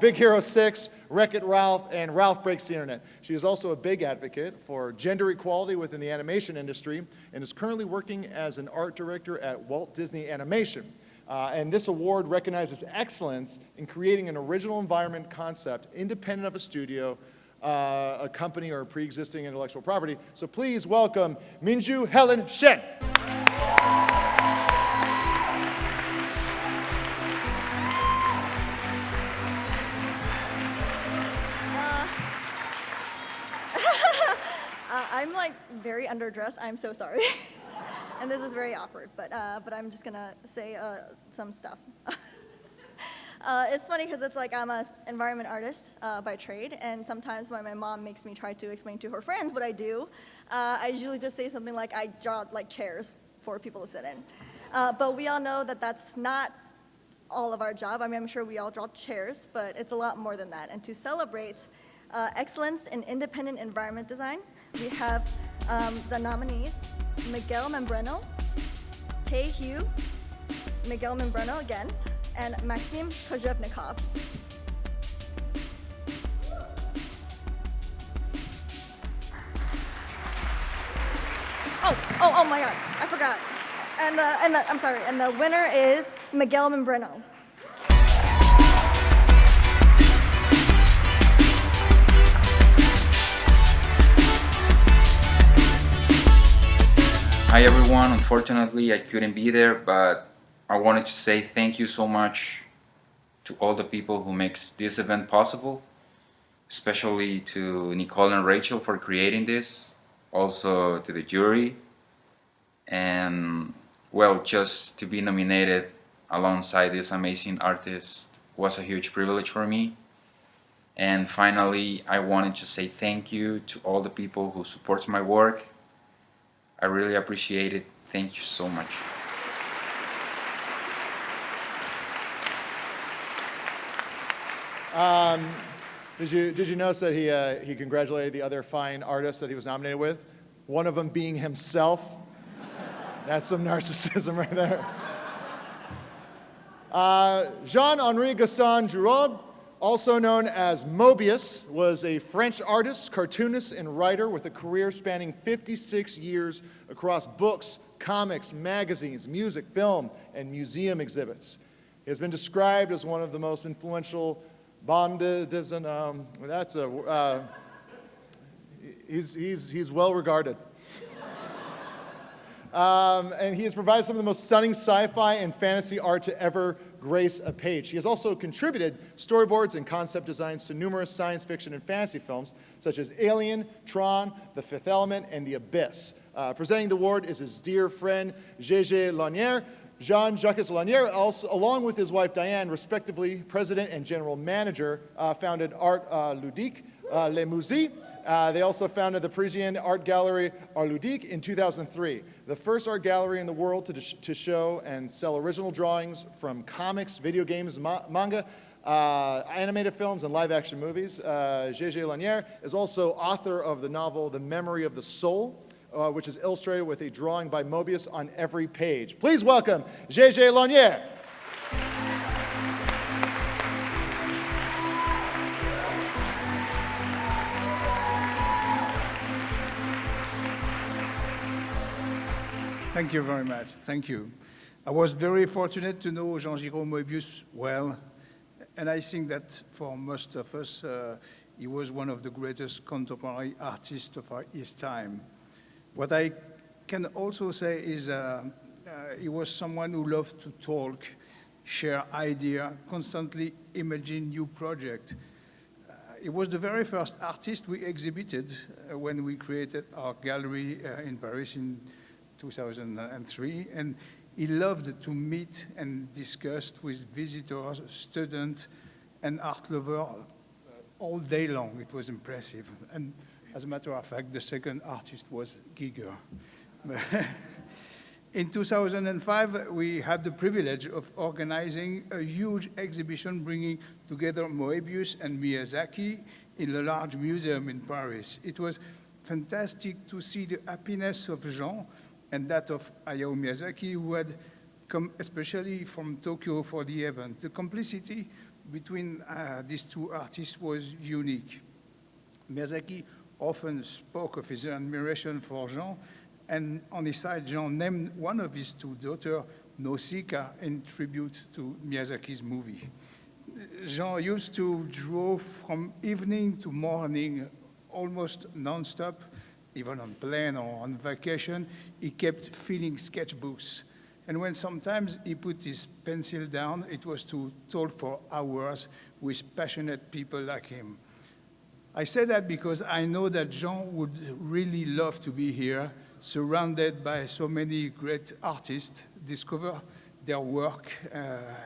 Big Hero 6, Wreck-It Ralph, and Ralph Breaks the Internet. She is also a big advocate for gender equality within the animation industry and is currently working as an art director at Walt Disney Animation. And this award recognizes excellence in creating an original environment concept independent of a studio, a company, or a pre-existing intellectual property. So please welcome Mingjue Helen Chen. I'm like very underdressed. I'm so sorry. And this is very awkward, but I'm just gonna say some stuff. It's funny because it's like I'm an environment artist by trade, and sometimes when my mom makes me try to explain to her friends what I do, I usually just say something like I draw like chairs for people to sit in. But we all know that that's not all of our job. I mean, I'm sure we all draw chairs, but it's a lot more than that. And to celebrate excellence in independent environment design, we have the nominees, Miguel Membreno, Tae Hugh, Miguel Membreno again, and Maxim Kozhevnikov. Oh my God, I forgot. And I'm sorry, and the winner is Miguel Membreno. Hi everyone, unfortunately I couldn't be there, but I wanted to say thank you so much to all the people who makes this event possible, especially to Nicole and Rachel for creating this, also to the jury, and well, just to be nominated alongside this amazing artist was a huge privilege for me. And finally, I wanted to say thank you to all the people who support my work. I really appreciate it. Thank you so much. Did you notice that he congratulated the other fine artists that he was nominated with? One of them being himself. That's some narcissism right there. Jean-Henri Gaston Giraud, also known as Mobieus, was a French artist, cartoonist, and writer with a career spanning 56 years across books, comics, magazines, music, film, and museum exhibits. He has been described as one of the most influential he's well regarded. And he has provided some of the most stunning sci-fi and fantasy art to ever grace a page. He has also contributed storyboards and concept designs to numerous science fiction and fantasy films, such as Alien, Tron, The Fifth Element, and The Abyss. Presenting the award is his dear friend, Launier. Jean-Jacques Launier, also, along with his wife Diane, respectively president and general manager, founded Art Ludique, Les Musiques, They also founded the Parisian art gallery Art Ludique in 2003, the first art gallery in the world to show and sell original drawings from comics, video games, manga, animated films, and live-action movies. Giraud Launier is also author of the novel The Memory of the Soul, which is illustrated with a drawing by Mobieus on every page. Please welcome Giraud Launier. Thank you very much. Thank you. I was very fortunate to know Jean-Giraud Mobieus well, and I think that for most of us, he was one of the greatest contemporary artists of his time. What I can also say is he was someone who loved to talk, share ideas, constantly imagine new projects. He was the very first artist we exhibited when we created our gallery in Paris in 2003, and he loved to meet and discuss with visitors, students, and art lovers all day long. It was impressive. And as a matter of fact, the second artist was Giger. In 2005, we had the privilege of organizing a huge exhibition bringing together Mobieus and Miyazaki in a large museum in Paris. It was fantastic to see the happiness of Jean and that of Hayao Miyazaki, who had come especially from Tokyo for the event. The complicity between these two artists was unique. Miyazaki often spoke of his admiration for Jean, and on his side, Jean named one of his two daughters, Nausicaa, in tribute to Miyazaki's movie. Jean used to draw from evening to morning, almost non-stop. Even on plane or on vacation, he kept filling sketchbooks. And when sometimes he put his pencil down, it was to talk for hours with passionate people like him. I say that because I know that Jean would really love to be here, surrounded by so many great artists, discover their work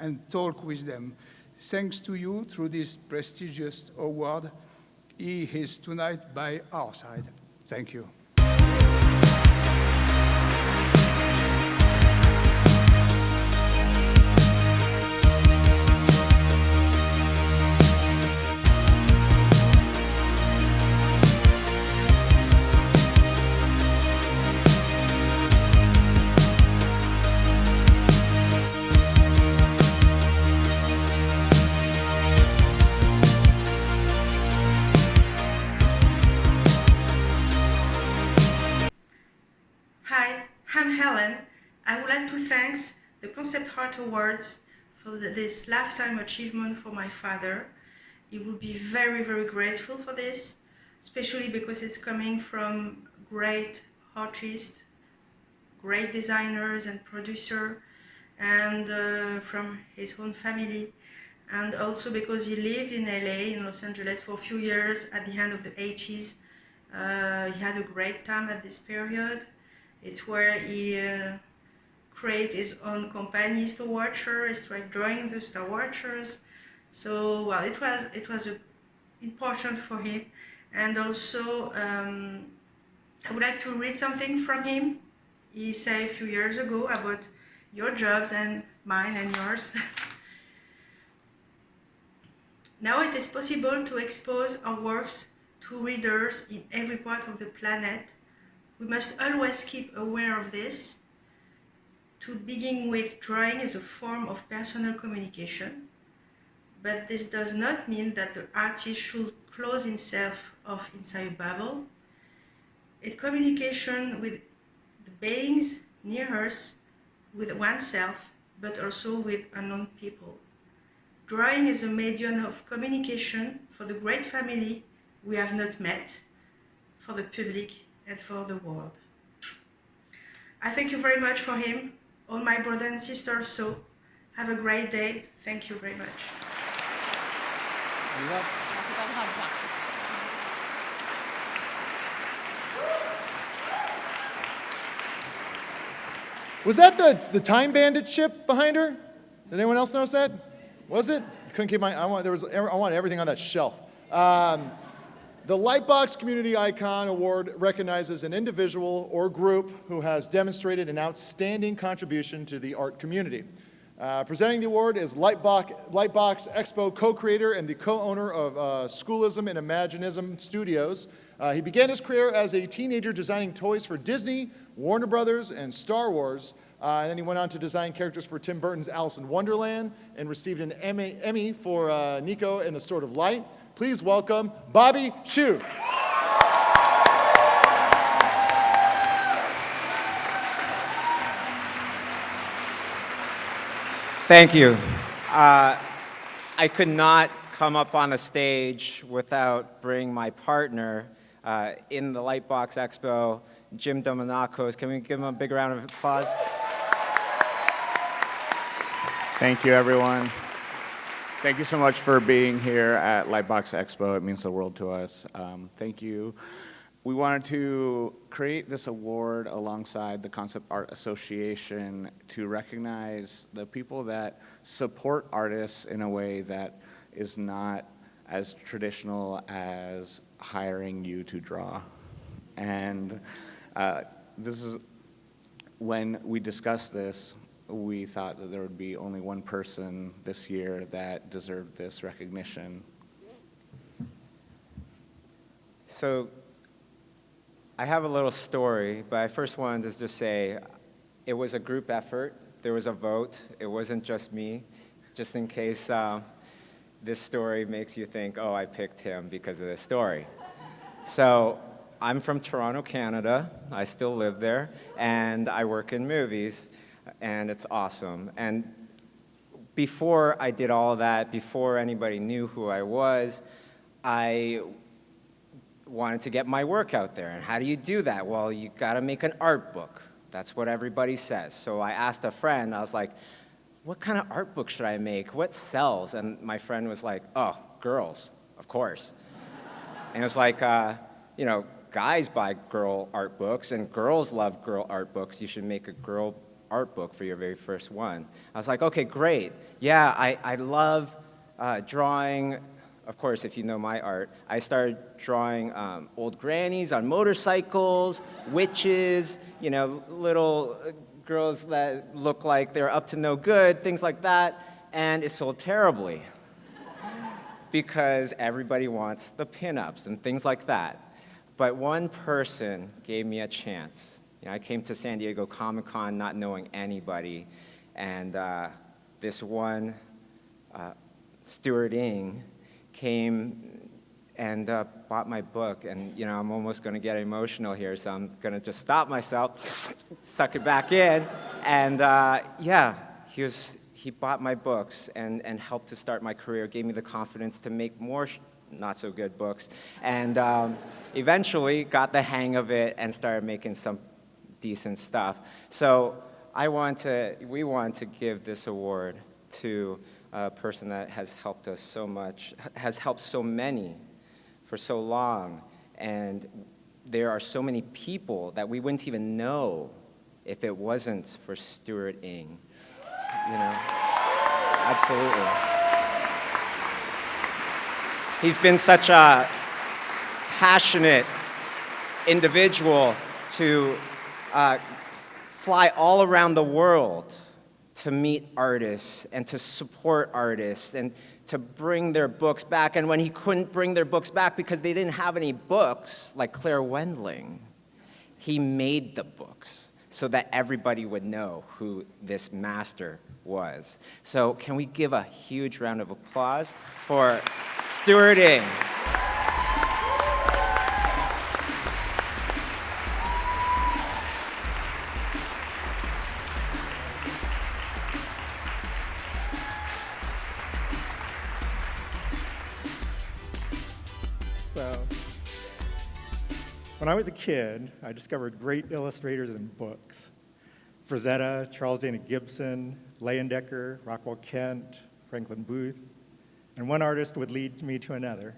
and talk with them. Thanks to you, through this prestigious award, he is tonight by our side. Thank you. I'm Helen. I would like to thank the Concept Art Awards for this lifetime achievement for my father. He will be very, very grateful for this, especially because it's coming from great artists, great designers and producer, and from his own family. And also because he lived in LA, in Los Angeles, for a few years at the end of the 80s. He had a great time at this period. It's where he created his own company, Star Watcher. He started drawing the Star Watchers. So, well, it was important for him. And also, I would like to read something from him. He said a few years ago about your jobs and mine and yours. Now it is possible to expose our works to readers in every part of the planet. We must always keep aware of this. To begin with, drawing is a form of personal communication, but this does not mean that the artist should close himself off inside a bubble. It's communication with the beings near us, with oneself, but also with unknown people. Drawing is a medium of communication for the great family we have not met, for the public, and for the world. I thank you very much for him, all my brothers and sisters, so have a great day. Thank you very much. Was that the Time Bandit ship behind her? Did anyone else notice that? Was it? I couldn't keep my, I want everything on that shelf. The LightBox Community Icon Award recognizes an individual or group who has demonstrated an outstanding contribution to the art community. Presenting the award is LightBox Expo co-creator and the co-owner of Schoolism and Imaginism Studios. He began his career as a teenager designing toys for Disney, Warner Brothers, and Star Wars. And then he went on to design characters for Tim Burton's Alice in Wonderland and received an Emmy for Nico and the Sword of Light. Please welcome Bobby Chiu. Thank you. I could not come up on the stage without bringing my partner in the LightBox Expo, Jim Demonakos. Can we give him a big round of applause? Thank you, everyone. Thank you so much for being here at LightBox Expo. It means the world to us. Thank you. We wanted to create this award alongside the Concept Art Association to recognize the people that support artists in a way that is not as traditional as hiring you to draw. And this is, when we discussed this, we thought that there would be only one person this year that deserved this recognition. So I have a little story, but I first wanted to just say it was a group effort. There was a vote. It wasn't just me, just in case this story makes you think, oh, I picked him because of this story. So I'm from Toronto, Canada. I still live there, and I work in movies, and it's awesome. And before I did all of that, before anybody knew who I was, I wanted to get my work out there. And how do you do that? Well, you gotta make an art book. That's what everybody says. So I asked a friend, I was like, what kind of art book should I make? What sells? And my friend was like, oh, girls, of course. And it was like, you know, guys buy girl art books and girls love girl art books. You should make a girl art book for your very first one. I was like, okay, great. Yeah, I love drawing. Of course, if you know my art, I started drawing old grannies on motorcycles, witches, you know, little girls that look like they're up to no good, things like that, and it sold terribly because everybody wants the pinups and things like that. But one person gave me a chance. You know, I came to San Diego Comic-Con not knowing anybody, and this one, Stuart Ng, came and bought my book, and you know, I'm almost gonna get emotional here, so I'm gonna just stop myself, suck it back in, and yeah, he bought my books and helped to start my career, gave me the confidence to make more not so good books, and eventually got the hang of it and started making some decent stuff. So we want to give this award to a person that has helped us so much, has helped so many for so long, and there are so many people that we wouldn't even know if it wasn't for Stuart Ng. You know, absolutely. He's been such a passionate individual to fly all around the world to meet artists and to support artists and to bring their books back. And when he couldn't bring their books back because they didn't have any books, like Claire Wendling, he made the books so that everybody would know who this master was. So can we give a huge round of applause for Stuart Ng? When I was a kid, I discovered great illustrators in books. Frazetta, Charles Dana Gibson, Leyendecker, Rockwell Kent, Franklin Booth, and one artist would lead me to another.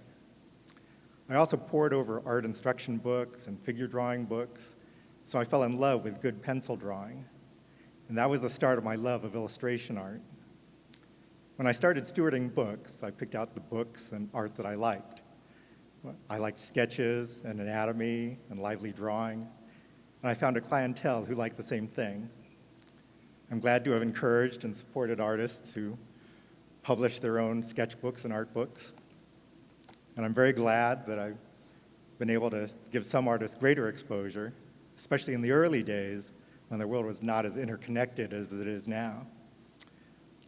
I also pored over art instruction books and figure drawing books, so I fell in love with good pencil drawing. And that was the start of my love of illustration art. When I started stewarding books, I picked out the books and art that I liked. I liked sketches and anatomy and lively drawing, and I found a clientele who liked the same thing. I'm glad to have encouraged and supported artists who publish their own sketchbooks and art books, and I'm very glad that I've been able to give some artists greater exposure, especially in the early days when the world was not as interconnected as it is now.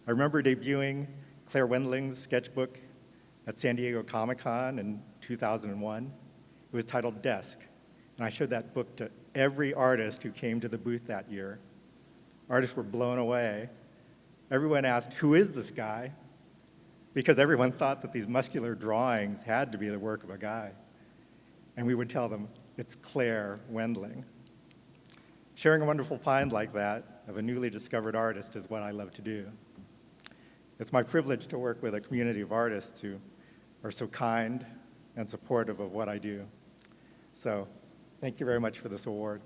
I remember debuting Claire Wendling's sketchbook at San Diego Comic-Con in 2001. It was titled Desk, and I showed that book to every artist who came to the booth that year. Artists were blown away. Everyone asked, who is this guy? Because everyone thought that these muscular drawings had to be the work of a guy. And we would tell them, it's Claire Wendling. Sharing a wonderful find like that of a newly discovered artist is what I love to do. It's my privilege to work with a community of artists who are so kind and supportive of what I do. So, thank you very much for this award.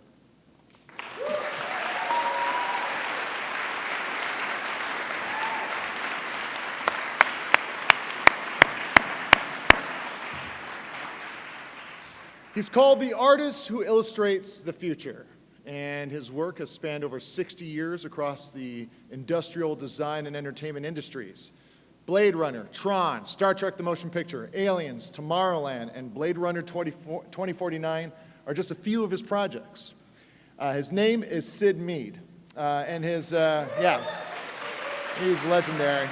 He's called the artist who illustrates the future, and his work has spanned over 60 years across the industrial design and entertainment industries. Blade Runner, Tron, Star Trek the Motion Picture, Aliens, Tomorrowland, and Blade Runner 2049 are just a few of his projects. His name is Syd Mead, and he's legendary.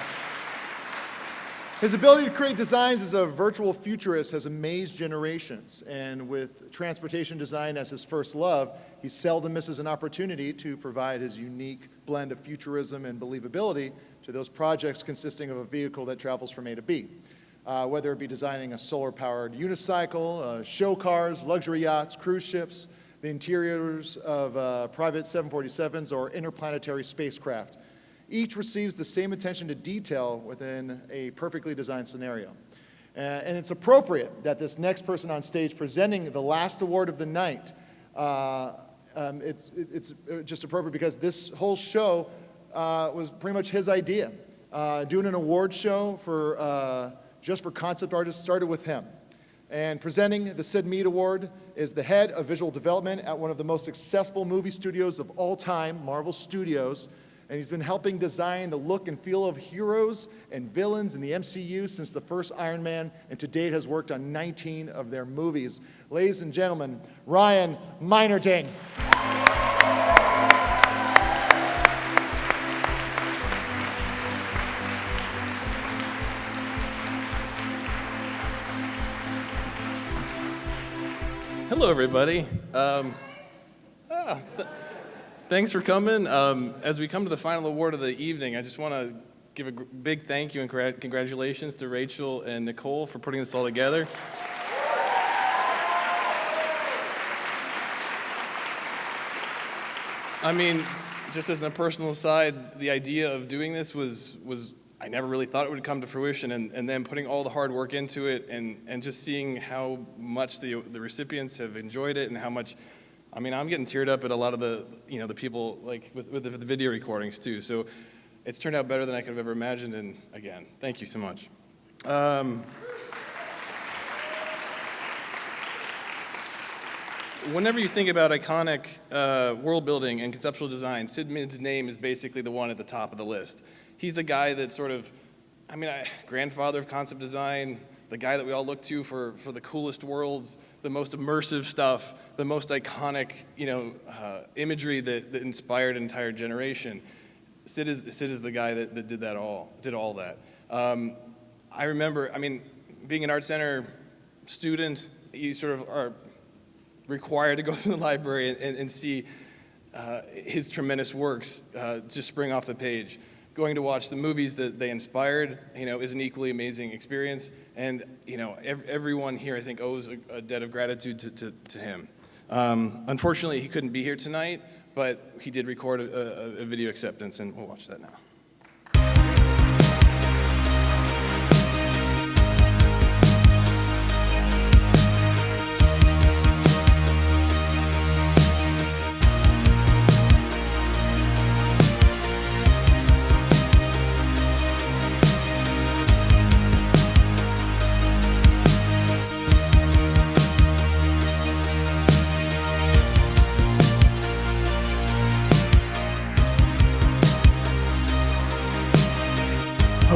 His ability to create designs as a virtual futurist has amazed generations, and with transportation design as his first love, he seldom misses an opportunity to provide his unique blend of futurism and believability to those projects consisting of a vehicle that travels from A to B. Whether it be designing a solar-powered unicycle, show cars, luxury yachts, cruise ships, the interiors of private 747s, or interplanetary spacecraft. Each receives the same attention to detail within a perfectly designed scenario. And it's appropriate that this next person on stage presenting the last award of the night, it's just appropriate because this whole show was pretty much his idea. Doing an award show for just for concept artists started with him. And presenting the Syd Mead Award is the head of visual development at one of the most successful movie studios of all time, Marvel Studios. And he's been helping design the look and feel of heroes and villains in the MCU since the first Iron Man, and to date has worked on 19 of their movies. Ladies and gentlemen, Ryan Meinerding. Hello, everybody. Thanks for coming. As we come to the final award of the evening, I just want to give a big thank you and congratulations to Rachel and Nicole for putting this all together. I mean, just as a personal aside, the idea of doing this was I never really thought it would come to fruition, and then putting all the hard work into it and just seeing how much the recipients have enjoyed it and how much, I mean, I'm getting teared up at a lot of the people, like, with the video recordings, too. So it's turned out better than I could have ever imagined, and again, thank you so much. Whenever you think about iconic world building and conceptual design, Syd Mead's name is basically the one at the top of the list. He's the guy that sort of, grandfather of concept design, the guy that we all look to for the coolest worlds, the most immersive stuff, the most iconic, imagery that inspired an entire generation. Syd is the guy that did all that. I remember, being an art center student, you sort of are required to go through the library and see his tremendous works just spring off the page. Going to watch the movies that they inspired, is an equally amazing experience. And, everyone here, I think, owes a debt of gratitude to him. Unfortunately, he couldn't be here tonight, but he did record a video acceptance, and we'll watch that now.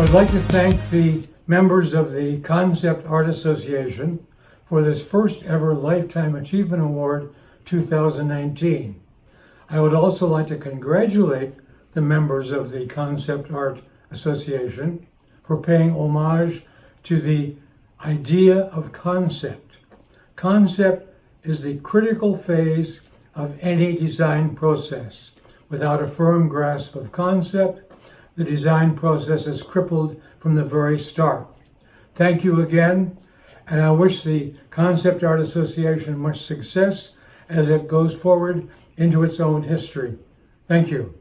would like to thank the members of the Concept Art Association for this first ever Lifetime Achievement Award 2019. I would also like to congratulate the members of the Concept Art Association for paying homage to the idea of concept. Concept is the critical phase of any design process. Without a firm grasp of concept, the design process is crippled from the very start. Thank you again, and I wish the Concept Art Association much success as it goes forward into its own history. Thank you.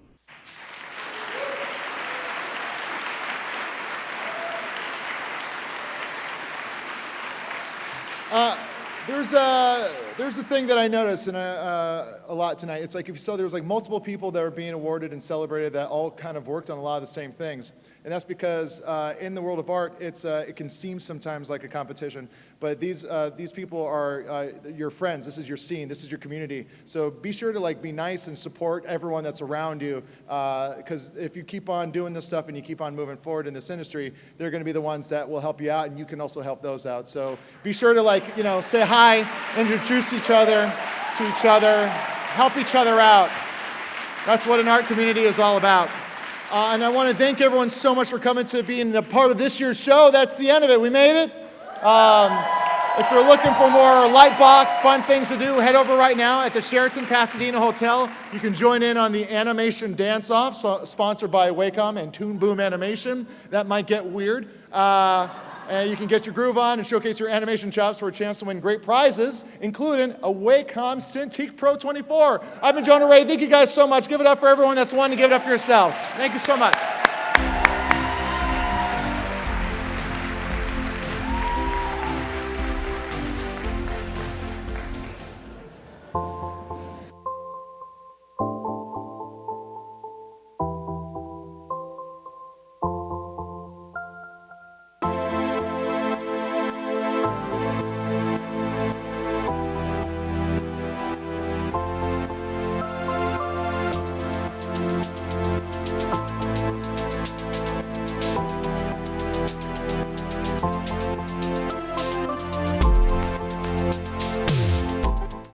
There's a thing that I noticed a lot tonight. It's like if you saw there was like multiple people that were being awarded and celebrated that all kind of worked on a lot of the same things. And that's because in the world of art, it can seem sometimes like a competition. But these people are your friends. This is your scene. This is your community. So be sure to like be nice and support everyone that's around you. Because if you keep on doing this stuff and you keep on moving forward in this industry, they're going to be the ones that will help you out, and you can also help those out. So be sure to say hi, introduce each other to each other, help each other out. That's what an art community is all about. And I want to thank everyone so much for coming to being a part of this year's show. That's the end of it. We made it. If you're looking for more Lightbox, fun things to do, head over right now at the Sheraton Pasadena Hotel. You can join in on the animation dance-off, sponsored by Wacom and Toon Boom Animation. That might get weird. And you can get your groove on and showcase your animation chops for a chance to win great prizes, including a Wacom Cintiq Pro 24. I've been Jonah Ray. Thank you guys so much. Give it up for everyone that's wanting to give it up for yourselves. Thank you so much.